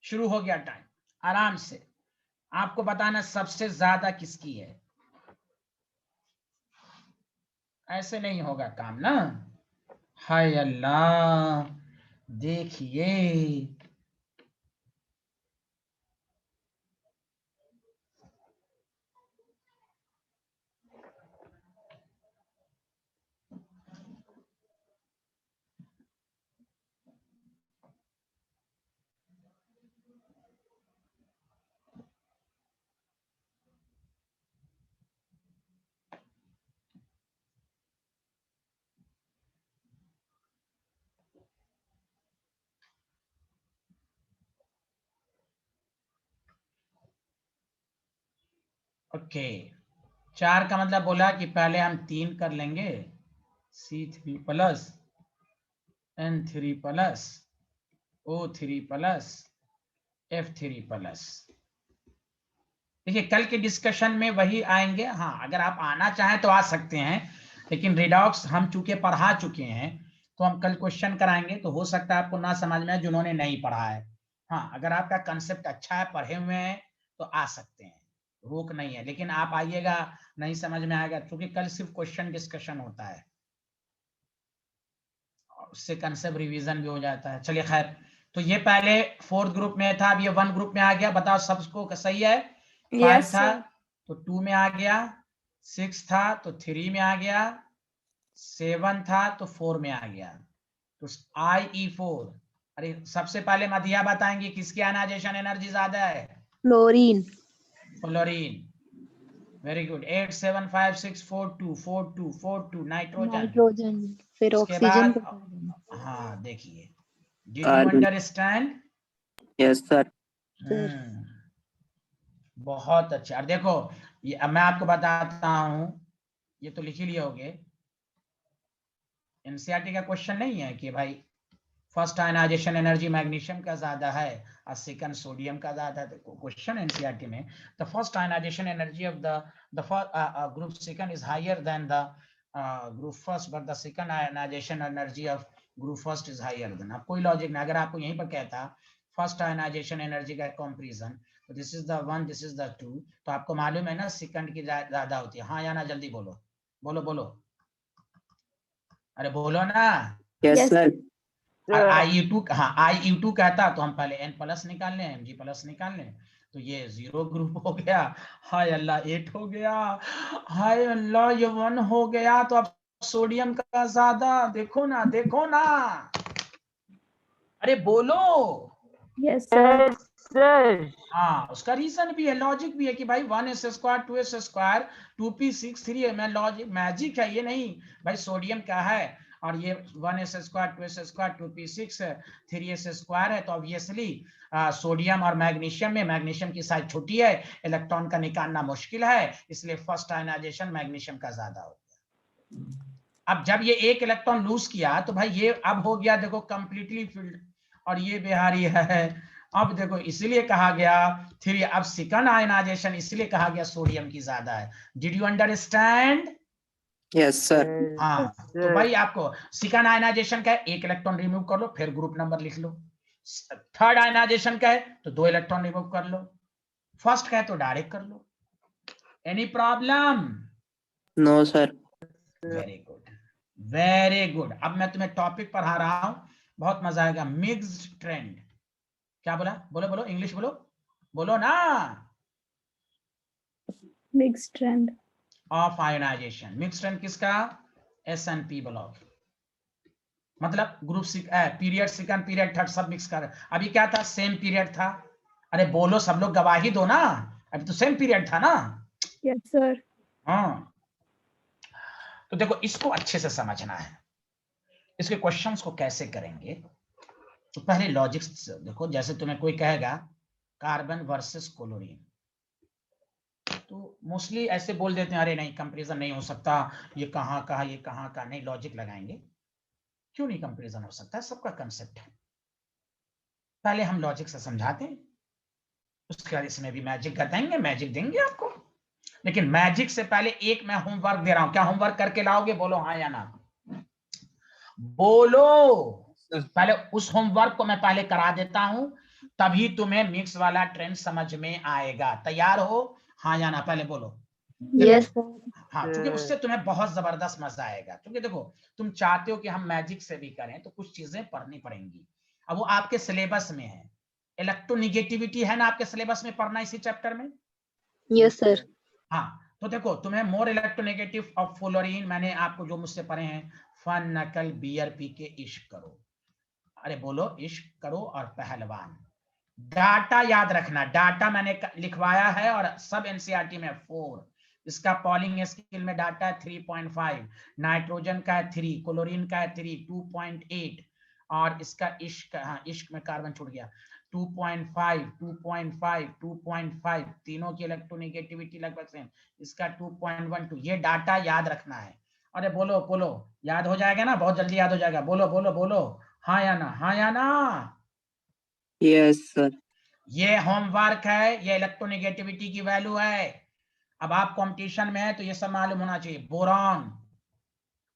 शुरू हो गया टाइम। आराम से आपको बताना सबसे ज्यादा किसकी है, ऐसे नहीं होगा काम ना। हाय अल्लाह, देखिए ओके। 4 का मतलब बोला कि पहले हम 3 कर लेंगे, C3 plus N3 plus O3 plus F3 plus. देखिए कल के डिस्कशन में वही आएंगे। हाँ अगर आप आना चाहें तो आ सकते हैं, लेकिन रिडॉक्स हम चूंकि पढ़ा चुके हैं तो हम कल क्वेश्चन कराएंगे, तो हो सकता है आपको ना समझ में आए जिन्होंने नहीं पढ़ा है। हाँ अगर आपका कंसेप्ट अच्छा है, पढ़े हुए हैं, तो आ सकते हैं, रोक नहीं है। लेकिन आप आइएगा, नहीं समझ में आएगा, क्योंकि कल सिर्फ क्वेश्चन डिस्कशन होता है, उससे कंसेप्ट रिवीजन भी हो जाता है। चलिए खैर, तो ये पहले 4th ग्रुप में था, अब ये 1 ग्रुप में आ गया। बताओ सबको सही है? 5 यस था सर। तो 2 में आ गया, 6 था तो 3 में आ गया, 7 था तो 4 में आ गया, तो IE4। अरे सबसे पहले मधिया बताएंगे किसकी आयनाइजेशन एनर्जी ज्यादा है? Fluorine. Fluorine. Very good. 8 7 5 6 4 2 4 2 4 2 nitrogen. Nitrogen. फिर उसके ऑक्सीजन। बाद हाँ देखिए, did you carbon. Understand? Yes sir. Sir. बहुत अच्छा। और देखो ये अब मैं आपको बताता हूँ, ये तो लिख ही लिए होगे, एनसीईआरटी का क्वेश्चन नहीं है कि भाई फर्स्ट आयनाइजेशन एनर्जी मैग्नीशियम का ज्यादा है और सेकंड सोडियम का ज्यादा है। क्वेश्चन एनसीईआरटी में the first ionization energy of the group second is higher than the group first but the second ionization energy of group first is higher than. अब कोई लॉजिक नहीं, अगर आपको यहीं पर कहता फर्स्ट आयनाइजेशन एनर्जी का कंपैरिजन, तो this is the 1 this is the 2, तो आपको मालूम है ना सेकंड की ज्यादा होती है। हाँ या ना, जल्दी बोलो बोलो बोलो, अरे बोलो ना। Yes Yes. सर। IU2, हाँ IU2 कहता तो हम पहले N प्लस निकाल लें, Mg प्लस निकाल लें, तो ये 0 ग्रुप हो गया। हाय अल्लाह 8 हो गया, हाय अल्लाह ये 1 हो गया, तो अब सोडियम का ज्यादा, देखो ना देखो ना, अरे बोलो। Yes, sir. Yes, sir. हाँ उसका रीजन भी है, लॉजिक भी है कि भाई 1s square 2s square 2p6 3 में लॉजिक मैजिक है ये नहीं भाई, सोडियम क्या है और ये 1s square 2s square 2p6 3s square है, तो ऑब्वियसली सोडियम और मैग्नीशियम में मैग्नीशियम की साइज छोटी है, इलेक्ट्रॉन का निकालना मुश्किल है, इसलिए फर्स्ट आयनाइजेशन मैग्नीशियम का ज्यादा हो गया। अब जब ये एक इलेक्ट्रॉन लूज किया तो भाई ये अब हो गया देखो कंप्लीटली फील्ड, और ये बिहारी है। अब देखो इसलिए कहा गया 3, अब सेकंड आयनाइजेशन इसलिए कहा गया सोडियम की ज्यादा है। Did you understand? Yes sir. हाँ Yes. तो भाई आपको सेकंड आयनाइजेशन का है, एक इलेक्ट्रॉन रिमूव कर लो फिर ग्रुप नंबर लिख लो। थर्ड आयनाइजेशन का है तो 2 इलेक्ट्रॉन रिमूव कर लो। फर्स्ट का है तो डायरेक्ट कर लो। Any problem? No sir. Very good very good. अब मैं तुम्हें टॉपिक पढ़ा रहा हूं, बहुत मजा आएगा। मिक्स्ड ट्रेंड, क्या बोला? बोलो बोलो इंग्लिश बोलो, बोलो ना। Mixed trend. Of ionization. Mixed trend किसका? SNP ब्लॉक, मतलब group period second period third सब मिक्स कर। अभी क्या था? सेम पीरियड था। अरे बोलो सब लोग, गवाही दो ना, अभी तो सेम पीरियड था ना। Yes, sir. हाँ तो देखो इसको अच्छे से समझना है, इसके क्वेश्चंस को कैसे करेंगे। तो पहले लॉजिक्स देखो, जैसे तुम्हें कोई कहेगा कार्बन वर्सेस क्लोरीन, तो मोस्टली ऐसे बोल देते हैं अरे नहीं कंपैरिजन नहीं हो सकता, ये कहाँ का ये कहाँ का, नहीं लॉजिक लगाएंगे क्यों नहीं कंपैरिजन हो सकता है, सबका कंसेप्ट है। पहले हम लॉजिक से समझाते हैं, उसके बाद इसमें भी मैजिक बताएंगे, मैजिक देंगे आपको। लेकिन मैजिक से पहले एक मैं होमवर्क दे रहा हूं, क्या होमवर्क करके लाओगे? बोलो हाँ या ना, बोलो। पहले उस होमवर्क को मैं पहले करा देता हूं, तभी तुम्हें मिक्स वाला ट्रेंड समझ में आएगा। तैयार हो? हाँ या ना, पहले बोलो। Yes. हाँ क्योंकि उससे तुम्हें बहुत जबरदस्त मजा आएगा, क्योंकि देखो तुम चाहते हो कि हम मैजिक से भी करें तो कुछ चीजें पढ़नी पड़ेंगी। अब वो आपके सिलेबस में है, इलेक्ट्रोनिगेटिविटी है ना आपके सिलेबस में पढ़ना इसी चैप्टर में। Yes, sir. हाँ तो देखो तुम्हें मोर इलेक्ट्रोनेगेटिव ऑफ फ्लोरीन, मैंने आपको जो मुझसे पढ़े हैं, फन नकल बियर पी के इश्क करो, अरे बोलो इश्क करो, और पहलवान। डाटा याद रखना, डाटा मैंने लिखवाया है और सब एनसीईआरटी में 4। इसका पॉलिंग स्केल में डाटा है 3.5, नाइट्रोजन का है 3, क्लोरीन का है 3 2.8, और इसका इश्क, हाँ इश्क में कार्बन छूट गया, 2.5 2.5 2.5, तीनों की इलेक्ट्रोनेगेटिविटी लगभग सेम। इसका 2.12, ये डाटा याद रखना है। अरे बोलो बोलो, याद हो जाएगा ना, बहुत जल्दी याद हो जाएगा। बोलो बोलो बोलो, हाँ या ना, हाँ या ना। Yes sir. ये होमवर्क है, ये इलेक्ट्रोनेगेटिविटी की वैल्यू है। अब आप कंपटीशन में है तो ये सब मालूम होना चाहिए। बोरॉन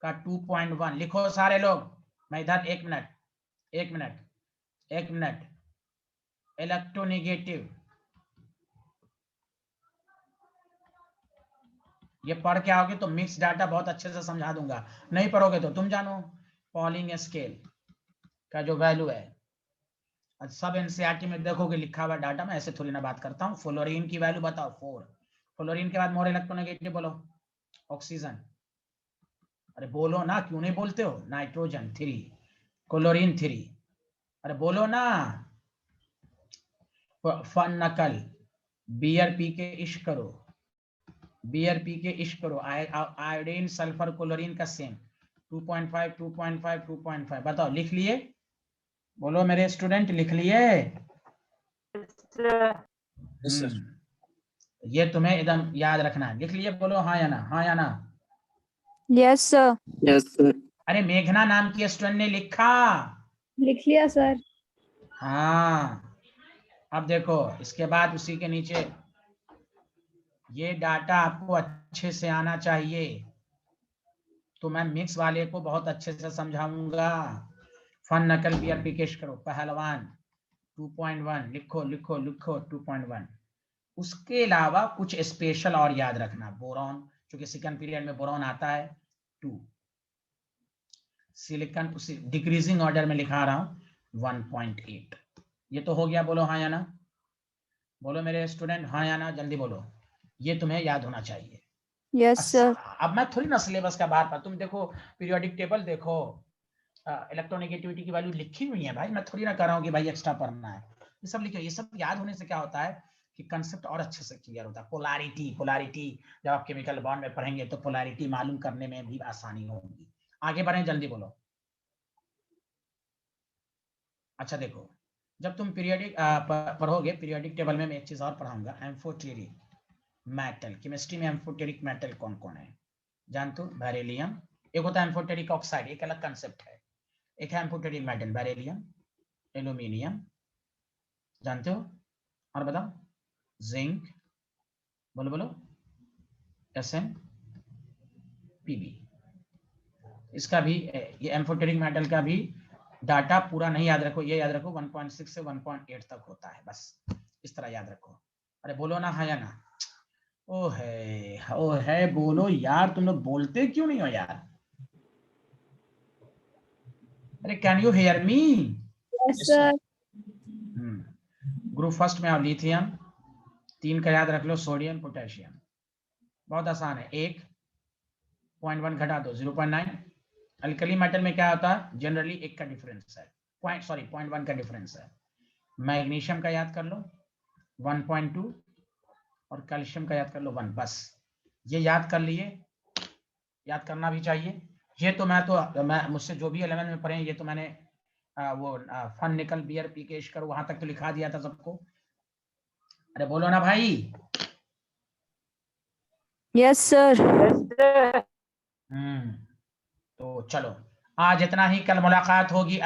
का 2.1 लिखो सारे लोग। मैं इधर एक मिनट इलेक्ट्रोनेगेटिव, ये पढ़ के आओगे तो मिक्स डाटा बहुत अच्छे से समझा दूंगा, नहीं पढ़ोगे तो तुम जानो। पॉलिंग स्केल का जो वैल्यू है, सब एनसीईआरटी में देखोगे लिखा हुआ डाटा, मैं ऐसे थोड़ी ना बात करता हूँ। फ्लोरीन की वैल्यू बताओ 4, फ्लोरीन के बाद मोर इलेक्ट्रोनेगेटिव बोलो। ऑक्सीजन, अरे बोलो ना, क्यों नहीं बोलते हो? नाइट्रोजन 3, क्लोरीन 3, अरे बोलो ना। फन नकल, बियर पी के इश्क करो, बियर पी के इश्क करो। आयोडीन सल्फर क्लोरीन का सेम 2.5 2.5 2.5, बताओ लिख लिए? बोलो मेरे स्टूडेंट लिख लिए? Yes, sir. Yes, sir. ये तुम्हें एकदम याद रखना है। लिख लिए, बोलो हाँ या ना, हाँ या ना। Yes sir. Yes sir. अरे मेघना नाम की स्टूडेंट ने लिखा। लिख लिया सर। हाँ, अब देखो इसके बाद उसी के नीचे ये डाटा आपको अच्छे से आना चाहिए, तो मैं मिक्स वाले को बहुत अच्छे से समझाऊंगा। फन नकल बियर पिकेश करो, पहलवान 2.1 लिखो लिखो लिखो 2.1। उसके अलावा कुछ स्पेशल और याद रखना। बोरॉन, क्योंकि सेकंड पीरियड में बोरॉन आता है 2। सिलिकॉन उसी डिक्रीजिंग ऑर्डर में लिखा रहा हूं 1.8। ये तो हो गया, बोलो हाँ या ना। बोलो मेरे स्टूडेंट हाँ या ना, जल्दी बोलो। ये तुम्हें याद होना चाहिए। Yes sir. अब मैं थोड़ी ना सिलेबस का बात, तुम देखो पीरियोडिक टेबल देखो, इलेक्ट्रोनेगेटिविटी की वैल्यू लिखी हुई है भाई। मैं थोड़ी ना कर रहा हूँ कि भाई एक्स्ट्रा पढ़ना है, ये सब लिखे। ये सब याद होने से क्या होता है कि कंसेप्ट और अच्छे से क्लियर होता है। पोलैरिटी, पोलैरिटी जब आप केमिकल बॉन्ड में पढ़ेंगे तो पोलैरिटी मालूम करने में भी आसानी होगी। आगे बढ़े, जल्दी बोलो। अच्छा देखो, जब तुम पीरियोडिक पढ़ोगे, पीरियोडिक टेबल में मैं एक चीज और पढ़ाऊंगा, एम्फोटेरिक मेटल। केमिस्ट्री में एम्फोटेरिक मेटल कौन कौन है जानते हो? बेरिलियम, एक होता है एम्फोटेरिक ऑक्साइड, एक अलग कंसेप्ट है। एक है एम्फोटेरिक मेटल, बेरिलियम, एल्यूमिनियम, जानते हो? और बताओ, जिंक, बोलो बोलो, एसएन, पीबी। इसका भी ये एम्फोटेरिक मेटल का भी डाटा पूरा नहीं याद रखो, ये याद रखो 1.6 से 1.8 तक होता है, बस इस तरह याद रखो। अरे बोलो ना हाँ या ना। ओ है बोलो यार, तुम लोग बोलते क्यों नहीं हो यार? अरे can you hear me? Yes sir. Group first में आओ, लिथियम 3 का याद रख लो, सोडियम पोटेशियम, बहुत आसान है। 1.1 घटा दो 0.9। अल्कली मेटल में क्या होता है? जनरली 1 का डिफरेंस है, 0.1 का डिफरेंस है। मैग्नीशियम का याद कर लो 1.2, और कैल्शियम का याद कर लो 1। बस ये याद कर लिए, याद करना भी चाहिए। ये तो मैं मुझसे जो भी 11 में पढ़े, ये तो मैंने वो फन निकल बियर पीकेश कर वहां तक तो लिखा दिया था सबको। अरे बोलो ना भाई। Yes sir. तो चलो, आज इतना ही, कल मुलाकात होगी।